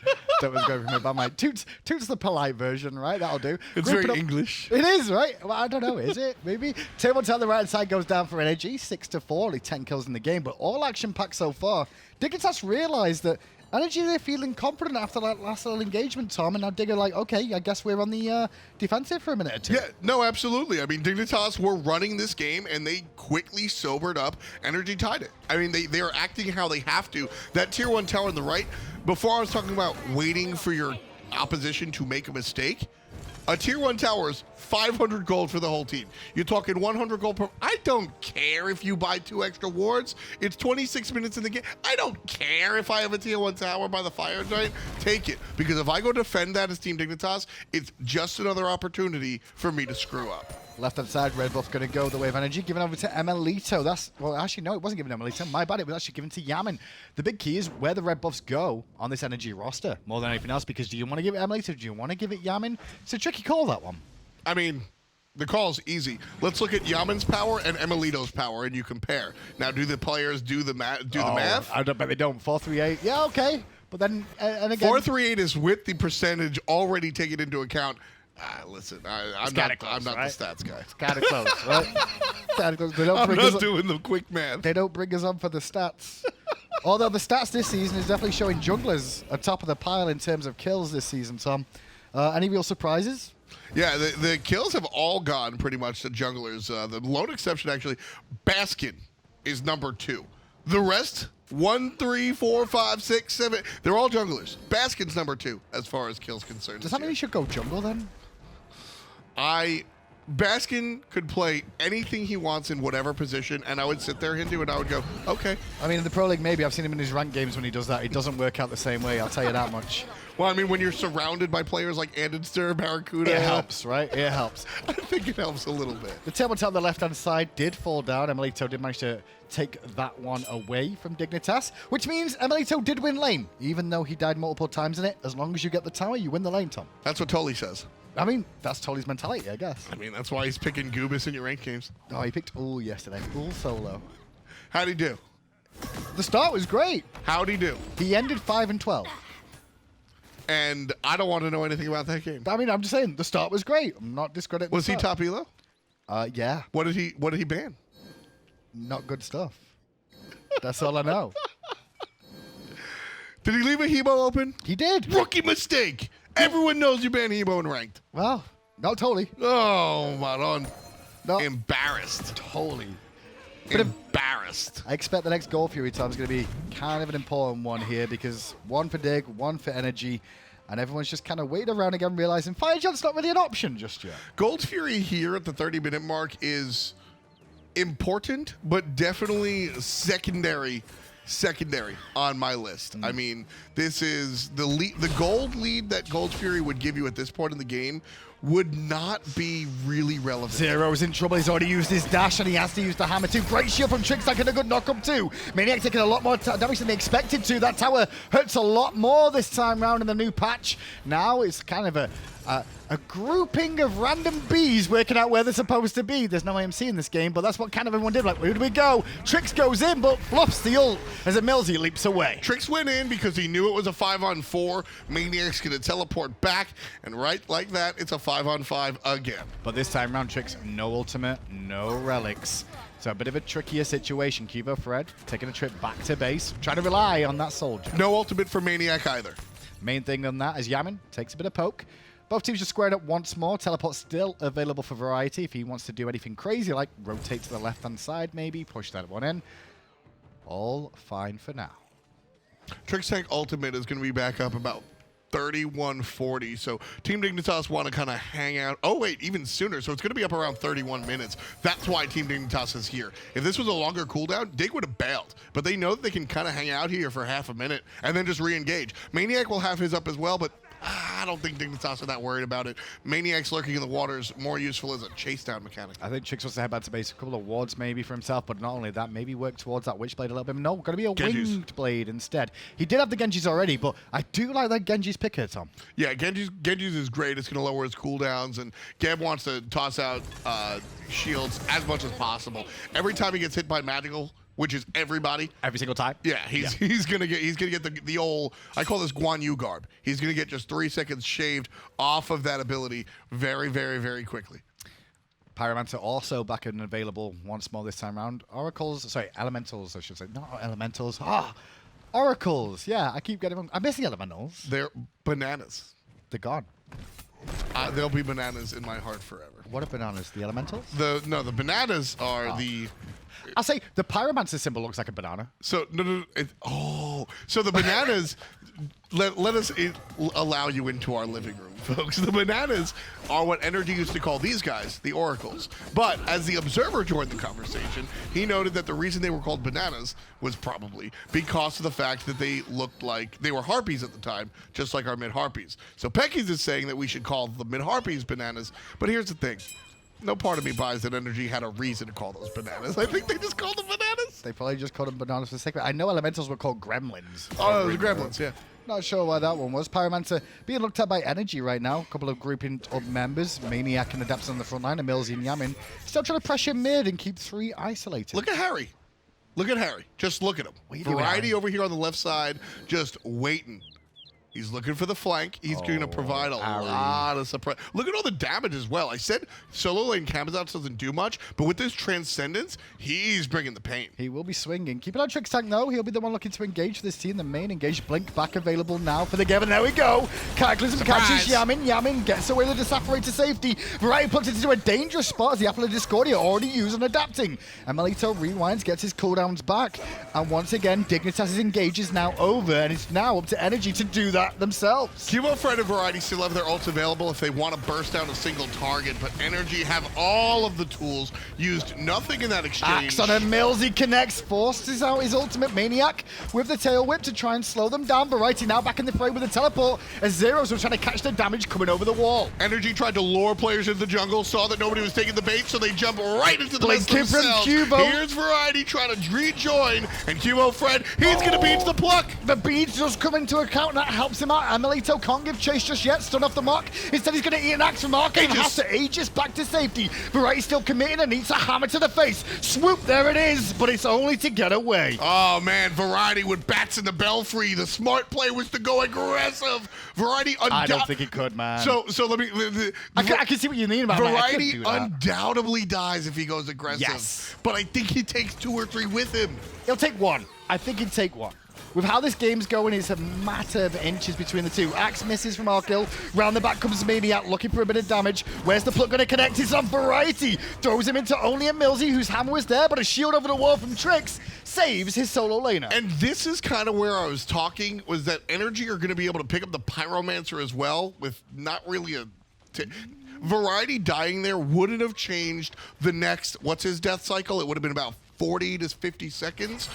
That was going from my mind. Toot's the polite version, right? That'll do. It's Grip very it up. English. It is, right? Well, I don't know. Is it? Maybe. Table on the right side goes down for NRG. 6-4, only 10 kills in the game, but all action packed so far. Dignitas realized that NRG, they're feeling confident after that last little engagement, Tom, and now Digger like, okay, I guess we're on the defensive for a minute or two. Yeah, no, absolutely. I mean, Dignitas were running this game, and they quickly sobered up. NRG tied it. I mean, they are acting how they have to. That tier 1 tower on the right, before I was talking about waiting for your opposition to make a mistake, a tier 1 tower is 500 gold for the whole team. You're talking 100 gold per... I don't care if you buy 2 extra wards. It's 26 minutes in the game. I don't care if I have a tier 1 tower by the fire giant. Take it. Because if I go defend that as Team Dignitas, it's just another opportunity for me to screw up. Left-hand side, red buff going to go the way of NRG, given over to emilitoo. That's, well, actually, no, it wasn't given to emilitoo. My bad, it was actually given to Yammyn. The big key is where the red buffs go on this NRG roster, more than anything else, because do you want to give it emilitoo? Do you want to give it Yammyn? It's a tricky call, that one. I mean, the call's easy. Let's look at Yammyn's power and emilitoo's power, and you compare. Now, do the players do the math? I don't bet they don't. 4-3-8, yeah, okay. But then, and again... 4-3-8 is with the percentage already taken into account. Listen, I'm not close, the right? stats guy. It's kind of close, right? Kind of close. They don't I'm bring us not doing the quick math. They don't bring us on for the stats. Although the stats this season is definitely showing junglers at top of the pile in terms of kills this season, Tom. Any real surprises? Yeah, the kills have all gone pretty much to junglers. The lone exception, actually, Baskin is number 2. The rest, 1, 3, 4, 5, 6, 7, they're all junglers. Baskin's number 2 as far as kills concerned. Does that mean he should go jungle then? Baskin could play anything he wants in whatever position, and I would sit there, Hindu, and I would go, okay. I mean, in the Pro League, maybe. I've seen him in his ranked games when he does that. It doesn't work out the same way, I'll tell you that much. Well, I mean, when you're surrounded by players like Andinster, Barracuda. It helps, right? It helps. I think it helps a little bit. The table on the left-hand side did fall down. emilitoo did manage to take that one away from Dignitas, which means emilitoo did win lane, even though he died multiple times in it. As long as you get the tower, you win the lane, Tom. That's what Tolly says. I mean, that's Tolly's mentality, I guess. I mean, that's why he's picking Goobus in your ranked games. Oh, he picked Ul yesterday. Ul solo. How'd he do? The start was great. How'd he do? He ended 5-12. And I don't want to know anything about that game. I mean, I'm just saying, the start was great. I'm not discrediting Was the he start. top elo? Yeah. What did he ban? Not good stuff. That's all I know. Did he leave a Hebo open? He did. Rookie mistake. Everyone knows you ban Hebo in ranked. Well, not totally. Oh, Maron. Not Embarrassed. totally. Embarrassed. I expect the next Gold Fury time is going to be kind of an important one here because one for Dig, one for NRG, and everyone's just kind of waiting around again, realizing Fire Jump's not really an option just yet. Gold Fury here at the 30-minute mark is important, but definitely secondary on my list. I mean, this is the gold lead that Gold Fury would give you at this point in the game would not be really relevant. Zyrhoes in trouble. He's already used his dash and he has to use the hammer too. Great shield from Trixtank and a good knock-up too. maniaKK taking a lot more damage than they expected to. That tower hurts a lot more this time round in the new patch. Now it's kind of a grouping of random bees working out where they're supposed to be. There's no AMC in this game, but that's what kind of everyone did. Like, where do we go? Trix goes in, but fluffs the ult as emilZy leaps away. Trix went in because he knew it was a 5-on-4. maniaKK's going to teleport back, and right like that, it's a 5-on-5 again. But this time round, Trix, no ultimate, no relics. So a bit of a trickier situation. QvoFred taking a trip back to base, trying to rely on that soldier. No ultimate for maniaKK either. Main thing on that is Yammyn takes a bit of poke. Both teams just squared up once more. Teleport still available for Variety if he wants to do anything crazy, like rotate to the left-hand side maybe, push that one in. All fine for now. Trixtank ultimate is going to be back up about 31:40, so Team Dignitas want to kind of hang out. Oh wait, even sooner, so it's going to be up around 31 minutes. That's why Team Dignitas is here. If this was a longer cooldown, Dig would have bailed, but they know that they can kind of hang out here for half a minute and then just re-engage. maniaKK will have his up as well, but I don't think Dignitas are that worried about it. maniaKK's lurking in the water is more useful as a chase down mechanic. I think Trix wants to head back to base, a couple of wards maybe for himself, but not only that, maybe work towards that Witchblade a little bit. No, going to be a winged blade instead. He did have the Genjis already, but I do like that Genji's pick here, Tom. Yeah, Genji's is great. It's going to lower his cooldowns, and Gab wants to toss out shields as much as possible. Every time he gets hit by magical, which is everybody. Every single time? Yeah, he's gonna get the old, I call this Guan Yu garb. He's gonna get just 3 seconds shaved off of that ability very, very, very quickly. Pyromancer also back and available once more this time around. Elementals, I should say. Not elementals. Oracles. Yeah, I keep getting them. I miss the elementals. They're bananas. They're gone. They'll be bananas in my heart forever. What are bananas? The elementals? The bananas are the... I'll say the Pyromancer symbol looks like a banana. So so the bananas. let us allow you into our living room, folks. The bananas are what NRG used to call these guys, the oracles. But as the observer joined the conversation, he noted that the reason they were called bananas was probably because of the fact that they looked like they were harpies at the time, just like our mid harpies. So Pecky's is saying that we should call the mid harpies bananas. But here's the thing. No part of me buys that NRG had a reason to call those bananas. I think they just called them bananas. They probably just called them bananas for the sake of it. I know elementals were called gremlins. Oh, those are gremlins, yeah. Not sure why that one was. Pyromancer being looked at by NRG right now. A couple of grouping up members. maniaKK and Adapts on the front line. EmilZy and Yammyn still trying to pressure mid and keep 3 isolated. Look at Harry. Look at Harry. Just look at him. Variety over here on the left side, just waiting. He's looking for the flank. He's going to provide a lot of surprise. Look at all the damage as well. I said solo lane Kamazouts doesn't do much, but with this Transcendence, he's bringing the pain. He will be swinging. Keep it on Trixtank, though. He'll be the one looking to engage this team. The main engage. Blink back available now for the game. And there we go. Cataclysm catches Yammyn. Yammyn gets away with the Sapphire to safety. Variety puts it into a dangerous spot as the Apple of Discordia already used on adapting. emilitoo rewinds, gets his cooldowns back. And once again, Dignitas' engage is now over. And it's now up to NRG to do that themselves. QvoFred and Variety still have their ults available if they want to burst down a single target, but NRG have all of the tools, used nothing in that exchange. Axe on EmilZy connects, forces out his ultimate maniac with the tail whip to try and slow them down. Variety now back in the fray with the teleport as Zyrhoes were trying to catch the damage coming over the wall. NRG tried to lure players into the jungle, saw that nobody was taking the bait, so they jump right into the mess themselves. Here's Variety trying to rejoin, and QvoFred, he's going to beat the pluck. The beads just come into account, and that helps him out. emilitoo can't give chase just yet, stun off the mark. Instead, he's going to eat an axe from Arkkyl and has to Aegis back to safety. Variety still committing and needs a hammer to the face. Swoop, there it is, but it's only to get away. Oh, man, Variety with bats in the belfry. The smart play was to go aggressive. Variety I don't think he could, man. So let me... I can see what you mean about Variety undoubtedly dies if he goes aggressive. Yes. But I think he takes 2 or 3 with him. He'll take 1. I think he'd take 1. With how this game's going, it's a matter of inches between the two. Axe misses from Arkkyl. Round the back comes maniaKK, looking for a bit of damage. Where's the pluck going to connect? It's on Variety. Throws him into only EmilZy, whose hammer was there, but a shield over the wall from Trix saves his solo laner. And this is kind of where I was talking, was that NRG are going to be able to pick up the Pyromancer as well, with not really a... Variety dying there wouldn't have changed the next... What's his death cycle? It would have been about 40 to 50 seconds.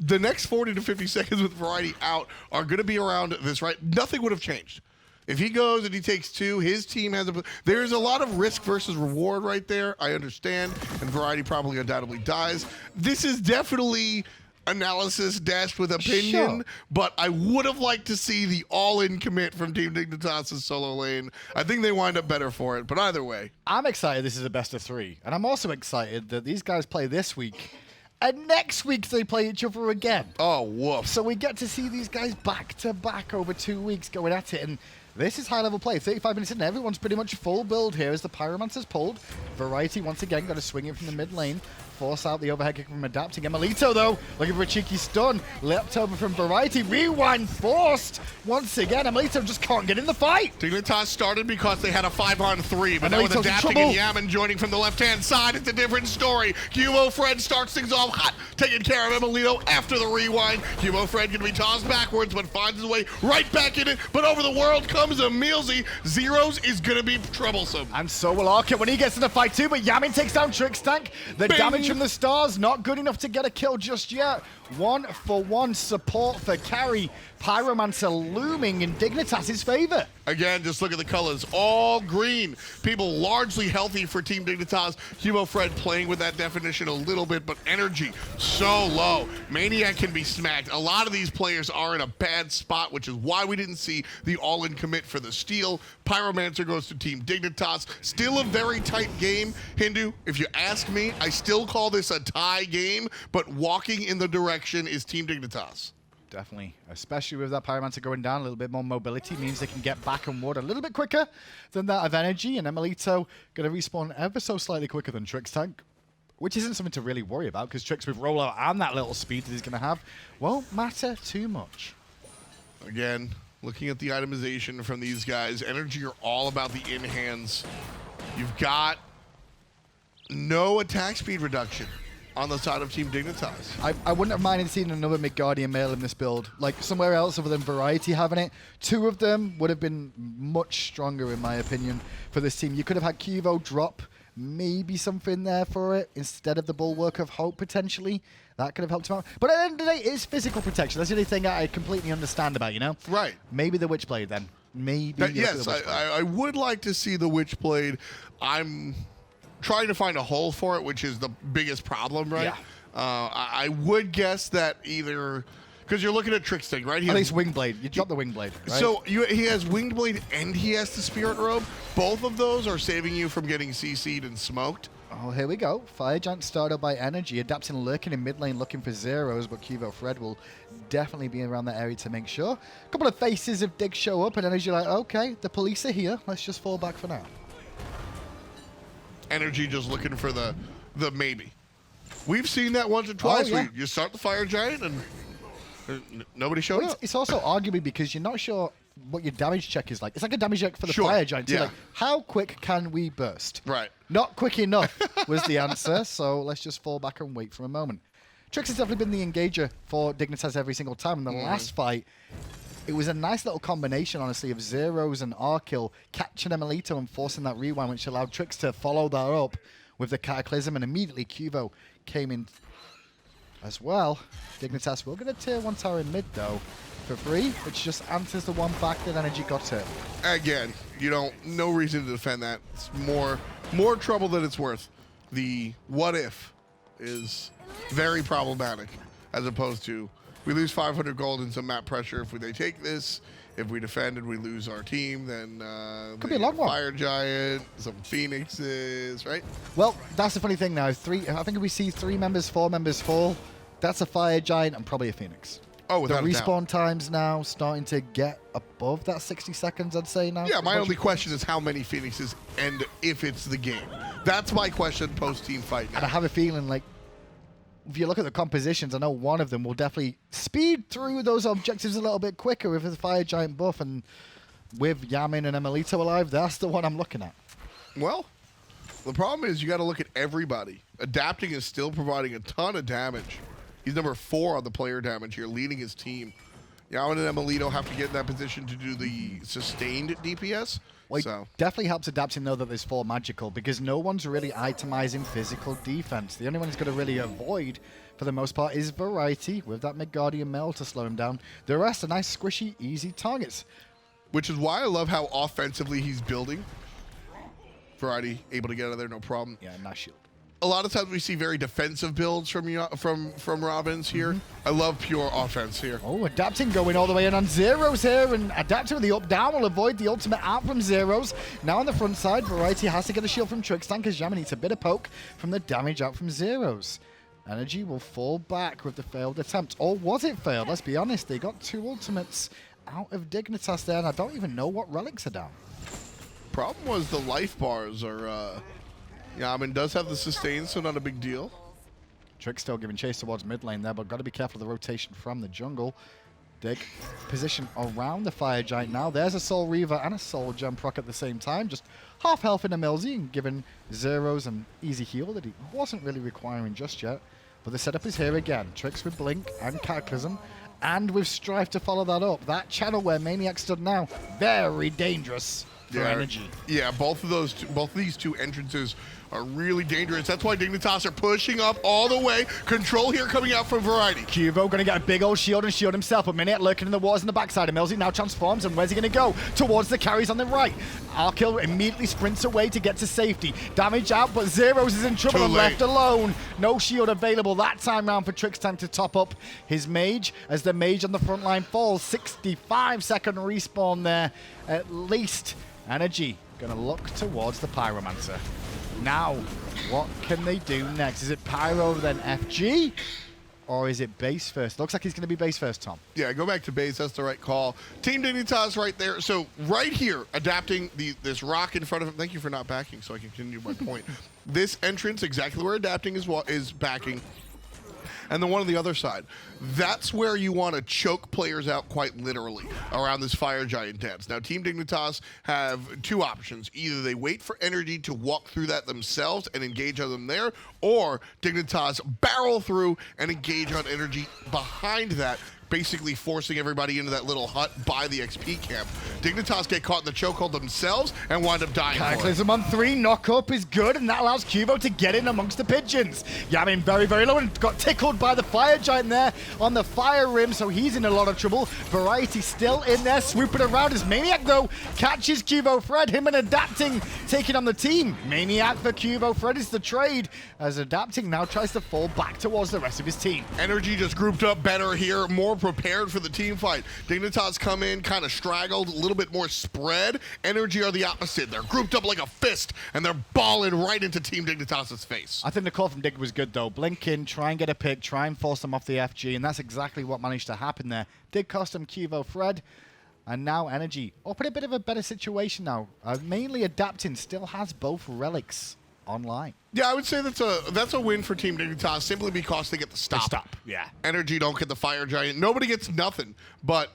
The next 40 to 50 seconds with Variety out are going to be around this, right? Nothing would have changed. If he goes and he takes 2, his team has a... There's a lot of risk versus reward right there. I understand. And Variety probably undoubtedly dies. This is definitely analysis dashed with opinion, but I would have liked to see the all-in commit from Team Dignitas' solo lane. I think they wind up better for it, but either way. I'm excited this is a best of 3. And I'm also excited that these guys play this week. And next week they play each other again. Oh, woof. So we get to see these guys back to back over 2 weeks going at it. And this is high-level play. 35 minutes in, everyone's pretty much full build here as the Pyromancer's pulled. Variety, once again, got to swing it from the mid lane. force out the overhead kick from adapting. emilitoo, though, looking for a cheeky stun. Leapt over from Variety. Rewind forced. Once again, emilitoo just can't get in the fight. Dignitas started because they had a 5-on-3, but now with emilitoo's in adapting trouble. and Yammyn joining from the left-hand side, it's a different story. QvoFred starts things off hot, taking care of emilitoo after the rewind. QvoFred can be tossed backwards, but finds his way right back in it. But over the world comes EmilZy. Zyrhoes is going to be troublesome. And so will Arkkyl when he gets in the fight too, but Yammyn takes down Trixtank. The Bing. damage from the stars, not good enough to get a kill just yet. 1-for-1 support for carry. Pyromancer looming in Dignitas' favor. Again, just look at the colors, all green. People largely healthy for Team Dignitas. QvoFred playing with that definition a little bit, but energy so low. maniaKK can be smacked. A lot of these players are in a bad spot, which is why we didn't see the all-in commit for the steal. Pyromancer goes to Team Dignitas. Still a very tight game. Hindu, if you ask me, I still call this a tie game, but walking in the direction is Team Dignitas. Definitely, especially with that Pyromancer going down, a little bit more mobility means they can get back and ward a little bit quicker than that of energy, and emilitoo going to respawn ever so slightly quicker than Trixtank, which isn't something to really worry about, because Trix with rollout and that little speed that he's going to have won't matter too much. Again, looking at the itemization from these guys, energy are all about the in-hands. You've got no attack speed reduction on the side of Team Dignitas. I wouldn't have minded seeing another Midgardian male in this build, like somewhere else other than Variety having it. Two of them would have been much stronger, in my opinion, for this team. You could have had Qvo drop maybe something there for it instead of the Bulwark of Hope, potentially. That could have helped him out. But at the end of the day, it's physical protection. That's the only thing I completely understand about, you know? Right. Maybe the Witchblade then. Maybe. Yes, I would like to see the Witchblade. I'm trying to find a hole for it, which is the biggest problem, right? Yeah. I would guess that either, because you're looking at Trixtank, right? At least Wingblade. You drop the Wingblade, right? So he has Winged Blade and he has the Spirit Robe. Both of those are saving you from getting CC'd and smoked. Oh, here we go. Fire Giant started by energy, adapting and lurking in mid lane looking for Zyrhoes, but QvoFred will definitely be around that area to make sure. A couple of faces of Dig show up, and energy like, okay, the police are here. Let's just fall back for now. Energy just looking for the maybe. We've seen that once or twice. yeah. You start the Fire Giant and nobody showed up. It's also arguably because you're not sure what your damage check is like. It's like a damage check for the Sure, Fire Giant. yeah. Like, how quick can we burst? Right. Not quick enough was the answer, so let's just fall back and wait for a moment. Trix has definitely been the engager for Dignitas every single time. In the last fight, it was a nice little combination, honestly, of Zyrhoes and Arkkyl catching emilitoo and forcing that rewind, which allowed Trix to follow that up with the Cataclysm, and immediately Qvo came in as well. Dignitas will get a tier 1 tower in mid, though, for free, which just answers the one back that energy got hit. Again, no reason to defend that. It's more trouble than it's worth. The what if is very problematic, as opposed to we lose 500 gold and some map pressure if they take this. If we defend and we lose our team, then could be a long one. Fire Giant, some Phoenixes, right? Well, that's the funny thing now. I think if we see 3 members, 4 members fall, that's a Fire Giant and probably a Phoenix. Oh, The without a doubt. respawn times now starting to get above that 60 seconds, I'd say now. Yeah, my only question is how many Phoenixes and if it's the game. That's my question post-team fight now. And I have a feeling like, if you look at the compositions, I know one of them will definitely speed through those objectives a little bit quicker with the Fire Giant buff, and with Yammyn and emilitoo alive, that's the one I'm looking at. Well, the problem is you got to look at everybody. Adapting is still providing a ton of damage. He's number 4 on the player damage here, leading his team. Yammyn and emilitoo have to get in that position to do the sustained DPS. Well, So it definitely helps adapting though that there's 4 magical, because no one's really itemizing physical defense. The only one who's going to really avoid, for the most part, is Variety with that Midgardian Mel to slow him down. The rest are nice, squishy, easy targets. which is why I love how offensively he's building. Variety able to get out of there, no problem. Yeah, nice shield. A lot of times we see very defensive builds from Robins here. I love pure offense here. Oh, adapting going all the way in on Zyrhoes here, and adapting with the up-down will avoid the ultimate out from Zyrhoes. Now on the front side, Variety has to get a shield from Trixtank as Yammyn needs a bit of poke from the damage out from Zyrhoes. Energy will fall back with the failed attempt. Or was it failed? Let's be honest. They got 2 ultimates out of Dignitas there, and I don't even know what relics are down. Problem was the life bars are... Yammyn does have the sustain, so not a big deal. Trick still giving chase towards mid lane there, but got to be careful of the rotation from the jungle. Dig position around the Fire Giant now. There's a Soul Reaver and a Soul Gem proc at the same time. Just half health in EmilZy and giving Zyrhoes an easy heal that he wasn't really requiring just yet. But the setup is here again. Tricks with Blink and Cataclysm, and with Strife to follow that up. That channel where maniaK stood now, very dangerous for Energy. Yeah, both of these two entrances are really dangerous. That's why Dignitas are pushing up all the way. Control here coming out from Variety. Quvo going to get a big old shield and shield himself. A maniaK lurking in the walls on the backside. EmilZy now transforms, and where's he going to go? Towards the carries on the right. Arkkyl immediately sprints away to get to safety. Damage out, but Zyrhoes is in trouble and left alone. No shield available that time round for Trixtank to top up his mage, as the mage on the front line falls. 65-second respawn there at least. Energy going to look towards the Pyromancer. Now, what can they do next? Is it Pyro, then FG? Or is it base first? Looks like he's going to be base first, Tom. Yeah, go back to base. That's the right call. Team Dignitas right there. So right here, adapting this rock in front of him. Thank you for not backing so I can continue my point. This entrance, exactly where adapting is backing. And the one on the other side. That's where you want to choke players out quite literally around this Fire Giant dance. Now, Team Dignitas have two options. Either they wait for Energy to walk through that themselves and engage on them there, or Dignitas barrel through and engage on Energy behind that, basically forcing everybody into that little hut by the XP camp. Dignitas get caught in the chokehold themselves and wind up dying. Cataclysm on 3, knock up is good, and that allows Quvo to get in amongst the pigeons. Yammyn very, very low and got tickled by the Fire Giant there on the Fire Rim, so he's in a lot of trouble. Variety still in there, swooping around as maniaK, though, catches QvoFred, him and adapting, taking on the team. maniaK for QvoFred is the trade, as adapting now tries to fall back towards the rest of his team. Energy just grouped up better here, more prepared for the team fight. Dignitas come in kind of straggled, a little bit more spread. Energy are the opposite. They're grouped up like a fist, and they're balling right into Team Dignitas' face. I think the call from Dig was good, though. Blink in, try and get a pick, try and force them off the FG, and that's exactly what managed to happen there. Did cost him QvoFred, and now Energy up in a bit of a better situation now. Mainly adapting, still has both relics online. Yeah, I would say that's a win for Team Dignitas simply because they get the stop. Yeah. Energy don't get the Fire Giant. Nobody gets nothing, but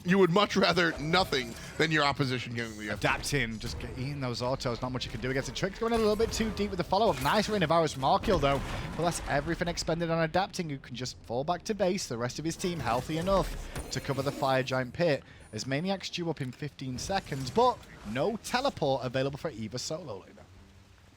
you would much rather nothing than your opposition getting the Adapting, just eating those autos, not much you can do against the Tricks. Going a little bit too deep with the follow-up. Nice ring of arrows from Arkkyl, though. But that's everything expended on adapting, who can just fall back to base. The rest of his team healthy enough to cover the Fire Giant pit, as maniaK's due up in 15 seconds, but no teleport available for either solo laner.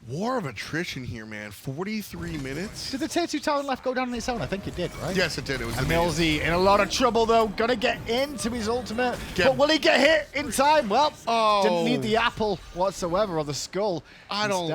War of attrition here, man. 43 minutes. Did the tier 2 talent left go down on its own? I think it did, right? Yes, it did. It was EmilZy in a lot of trouble, though. Gonna get into his ultimate. But will he get hit in time? Well, didn't need the apple whatsoever, or the skull. I don't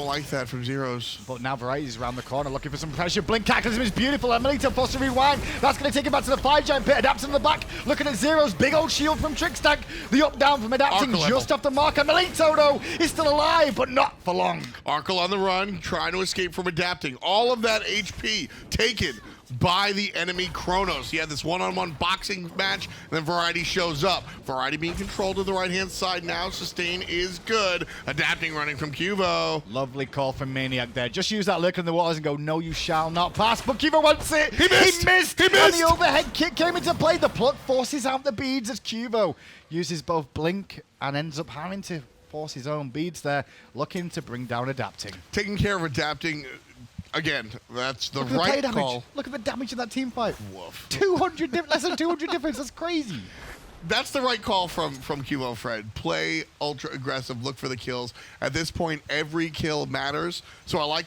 like that from Zyrhoes. But now Variety's around the corner looking for some pressure. Blink Cataclysm is beautiful. emilitoo forced to rewind. That's going to take him back to the Fire Giant pit. Adapts in the back. Looking at Zyrhoes. Big old shield from Trixtank. The up down from adapting just off the mark. emilitoo, though, is still alive, but not for long. Arkkyl on the run, trying to escape from adapting. All of that HP taken by the enemy Chronos. He had this one-on-one boxing match, and then Variety shows up. Variety being controlled to the right-hand side now. Sustain is good. Adapting running from Quvo. Lovely call from maniaK there. Just use that lick in the waters and go, no, you shall not pass. But Quvo wants it. He missed. And the overhead kick came into play. The pluck forces out the beads as Quvo uses both Blink and ends up having to force his own beads there, looking to bring down adapting. Taking care of adapting, again, that's the right call. Look at the damage in that team fight. Woof. 200, less than 200 difference. That's crazy. That's the right call from QvoFred. Play ultra aggressive, look for the kills. At this point, every kill matters. So I like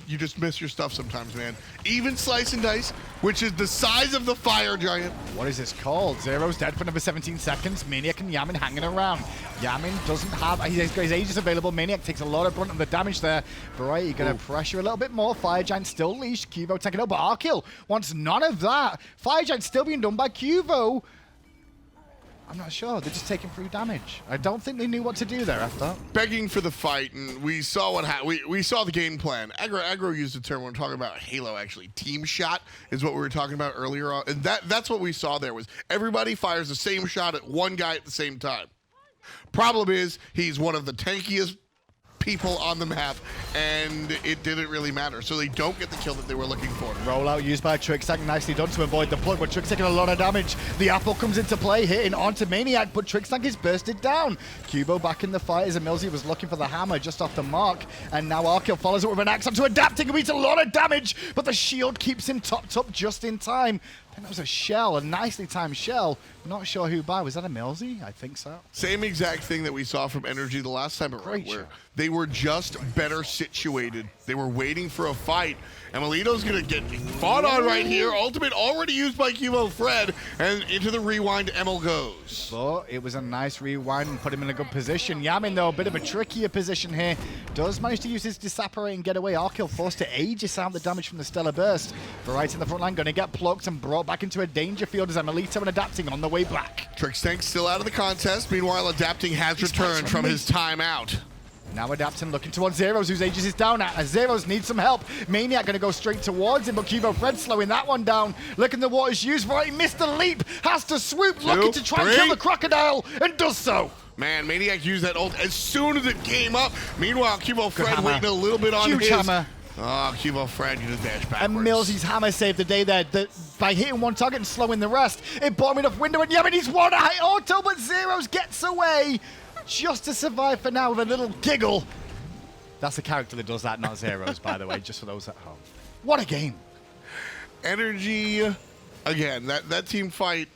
you just miss your stuff sometimes, man. Even slice and dice, which is the size of the Fire Giant. What is this called? Zyrhoes dead for another 17 seconds. maniaK and Yammyn hanging around. Yammyn doesn't have his Aegis available. maniaK takes a lot of brunt of the damage there. Variety going to pressure a little bit more. Fire Giant still leashed. Quvo taking over. Arkkyl wants none of that. Fire Giant still being done by Quvo. I'm not sure. They're just taking through damage. I don't think they knew what to do there after. Begging for the fight, and we saw what happened. We saw the game plan. Aggro used the term when we're talking about Halo, actually. Team shot is what we were talking about earlier on. And that's what we saw there was everybody fires the same shot at one guy at the same time. Problem is, he's one of the tankiest people on the map, and it didn't really matter. So they don't get the kill that they were looking for. Rollout used by Trixtank, nicely done to avoid the plug, but Trix taking a lot of damage. The apple comes into play, hitting onto maniaKK, but Trixtank is bursted down. Quvo back in the fight as emilZy was looking for the hammer just off the mark, and now Arkkyl follows it with an axe onto adapting, who eats a lot of damage, but the shield keeps him topped up just in time. I think that was a shell, a nicely timed shell. Not sure who by. Was that emilZy? I think so. Same exact thing that we saw from NRG the last time around, where they were just better situated. They were waiting for a fight. emilitoo's going to get fought on right here. Ultimate already used by QvoFred, and into the rewind Emil goes. But it was a nice rewind and put him in a good position. Yammyn, though, a bit of a trickier position here. Does manage to use his Disapparate and get away. Arkkyl forced to Aegis out the damage from the Stellar Burst. Variety in the front line going to get plucked and brought back into a danger field as emilitoo and adapting on the way back. Trixtank still out of the contest. Meanwhile, adapting has returned from his timeout. Now adapting, looking towards Zyrhoes, whose Aegis is down at. As Zyrhoes needs some help. maniaKK going to go straight towards him, but QvoFred slowing that one down. Looking the waters used, right? Missed the leap, has to swoop, looking to try and kill the crocodile, and does so. Man, maniaKK used that ult as soon as it came up. Meanwhile, QvoFred waiting a little bit on Huge his. hammer. Oh, QvoFred used a dash backwards. emilZy's hammer saved the day there. By hitting one target and slowing the rest, it bought him enough window, and Yammyn, he's one high auto, but Zyrhoes gets away just to survive for now with a little giggle. That's the character that does that, not Zyrhoes, by the way, just for those at home. What a game. NRG, again, that team fight,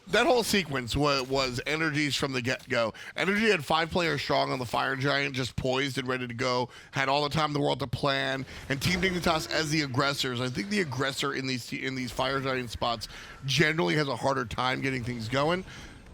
that whole sequence was NRG's from the get-go. NRG had 5 players strong on the Fire Giant, just poised and ready to go, had all the time in the world to plan, and Team Dignitas as the aggressors. I think the aggressor in these Fire Giant spots generally has a harder time getting things going.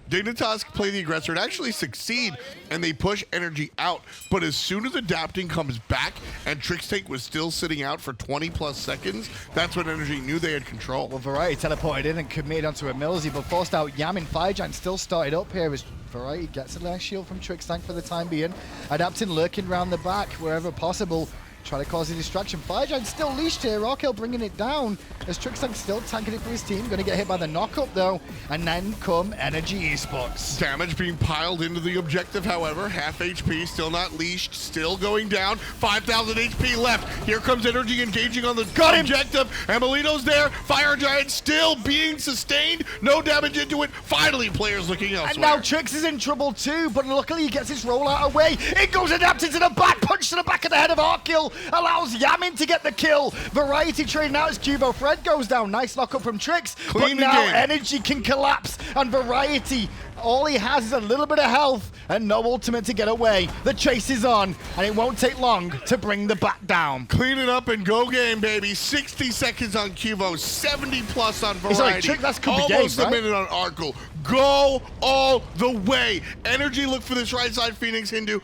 Dignitas play the aggressor and actually succeed, and they push NRG out. But as soon as adapting comes back and Trixtank was still sitting out for 20+ seconds, that's when NRG knew they had control. Well, Variety teleported in and committed onto emilZy, but forced out Yammyn. Fire Giant still started up here as Variety gets a nice shield from Trixtank for the time being. Adapting lurking around the back wherever possible. Try to cause a distraction. Fire Giant still leashed here. Arkkyl bringing it down as Trixtank still tanking it for his team. Going to get hit by the knockup though. And then come NRG Esports. Damage being piled into the objective, however. Half HP, still not leashed, still going down. 5,000 HP left. Here comes NRG engaging on the objective. emilitoo's there. Fire Giant still being sustained. No damage into it. Finally, players looking elsewhere. And now Trix is in trouble too, but luckily he gets his rollout away. It goes adapted to the back, punch to the back of the head of Arkkyl. Allows Yammyn to get the kill. Variety trading out as QvoFred goes down. Nice lockup from Trix. Clean but now game. NRG can collapse. And Variety, all he has is a little bit of health and no ultimate to get away. The chase is on, and it won't take long to bring the back down. Clean it up and go game, baby. 60 seconds on Quvo, 70+ on Variety. Sorry, Trick, that's could be Almost game, a right? minute on Arkkyl. Go all the way. NRG look for this right side Phoenix Hindu.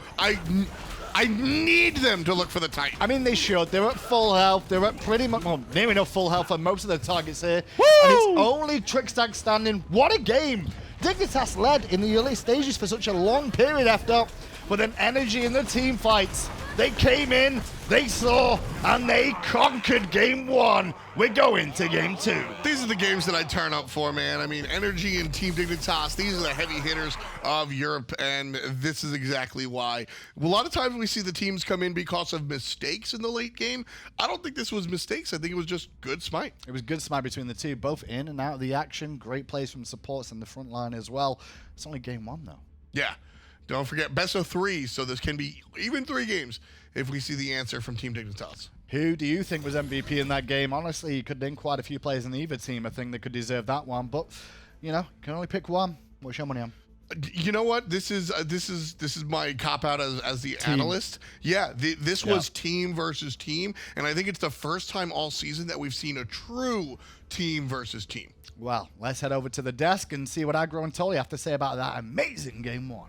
I need them to look for the Titan. I mean, they should. They're at full health. They're at pretty much, well, near enough full health for most of the targets here. Woo! And it's only Trixtank standing. What a game. Dignitas led in the early stages for such a long period after, but then NRG in the team fights. They came in, they saw, and they conquered game 1. We're going to game 2. These are the games that I turn up for, man. I mean, NRG and Team Dignitas, these are the heavy hitters of Europe, and this is exactly why. A lot of times we see the teams come in because of mistakes in the late game. I don't think this was mistakes. I think it was just good smite. It was good smite between the two, both in and out of the action. Great plays from supports in the front line as well. It's only game 1, though. Yeah. Don't forget, best of 3, so this can be even 3 games if we see the answer from Team Dignitas. Who do you think was MVP in that game? Honestly, you could name quite a few players in either team, I think, that could deserve that one. But, you know, can only pick one. What's your money on? You know what? This is my cop out as the analyst. Yeah, this was team versus team, and I think it's the first time all season that we've seen a true team versus team. Well, let's head over to the desk and see what Aggro and Tolly have to say about that amazing game 1.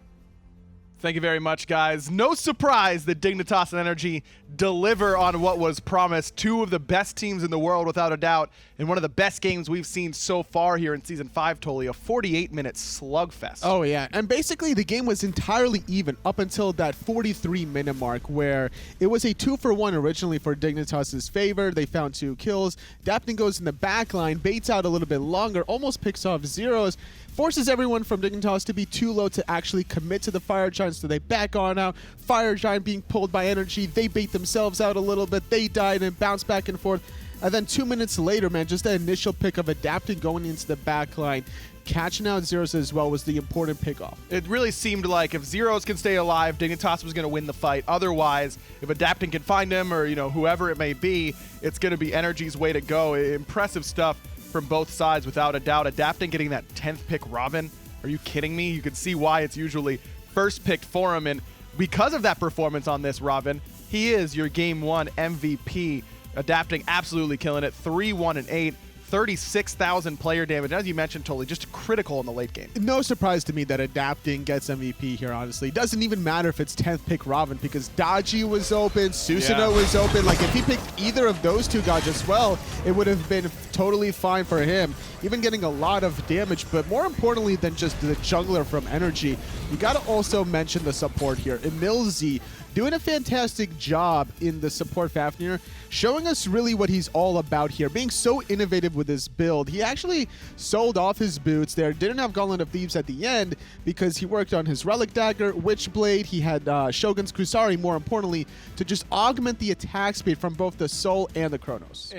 Thank you very much, guys. No surprise that Dignitas and NRG deliver on what was promised. 2 of the best teams in the world, without a doubt, and one of the best games we've seen so far here in Season 5, Tolly, a 48-minute slugfest. Oh, yeah. And basically, the game was entirely even up until that 43-minute mark, where it was a 2-for-1 originally for Dignitas' favor. They found 2 kills. Adapting goes in the back line, baits out a little bit longer, almost picks off Zyrhoes. forces everyone from Dignitas to be too low to actually commit to the Fire Giant, so they back on out. Fire Giant being pulled by NRG, they bait themselves out a little bit, they died and bounce back and forth. And then 2 minutes later, man, just the initial pick of adapting going into the back line. Catching out Zyrhoes as well was the important pick-off. It really seemed like if Zyrhoes can stay alive, Dignitas was going to win the fight. Otherwise, if Adapting can find him or, whoever it may be, it's going to be NRG's way to go. Impressive stuff from both sides, without a doubt. Adapting getting that 10th pick Robin. Are you kidding me? You can see why it's usually first picked for him. And because of that performance on this Robin, he is your Game 1 MVP. Adapting absolutely killing it. 3-1-8. 36,000 player damage. As you mentioned, totally just critical in the late game. No surprise to me that Adapting gets MVP here, honestly. It doesn't even matter if it's 10th pick Robin, because Dodgy was open, Susanoo was open. Like, if he picked either of those two guys as well, it would have been totally fine for him. Even getting a lot of damage, but more importantly than just the jungler from NRG, you got to also mention the support here. EmilZy doing a fantastic job in the support Fafnir, showing us really what he's all about here, being so innovative with his build. He actually sold off his boots there, didn't have Gauntlet of Thieves at the end because he worked on his Relic Dagger, Witchblade, he had Shogun's Kusari, more importantly, to just augment the attack speed from both the Soul and the Chronos.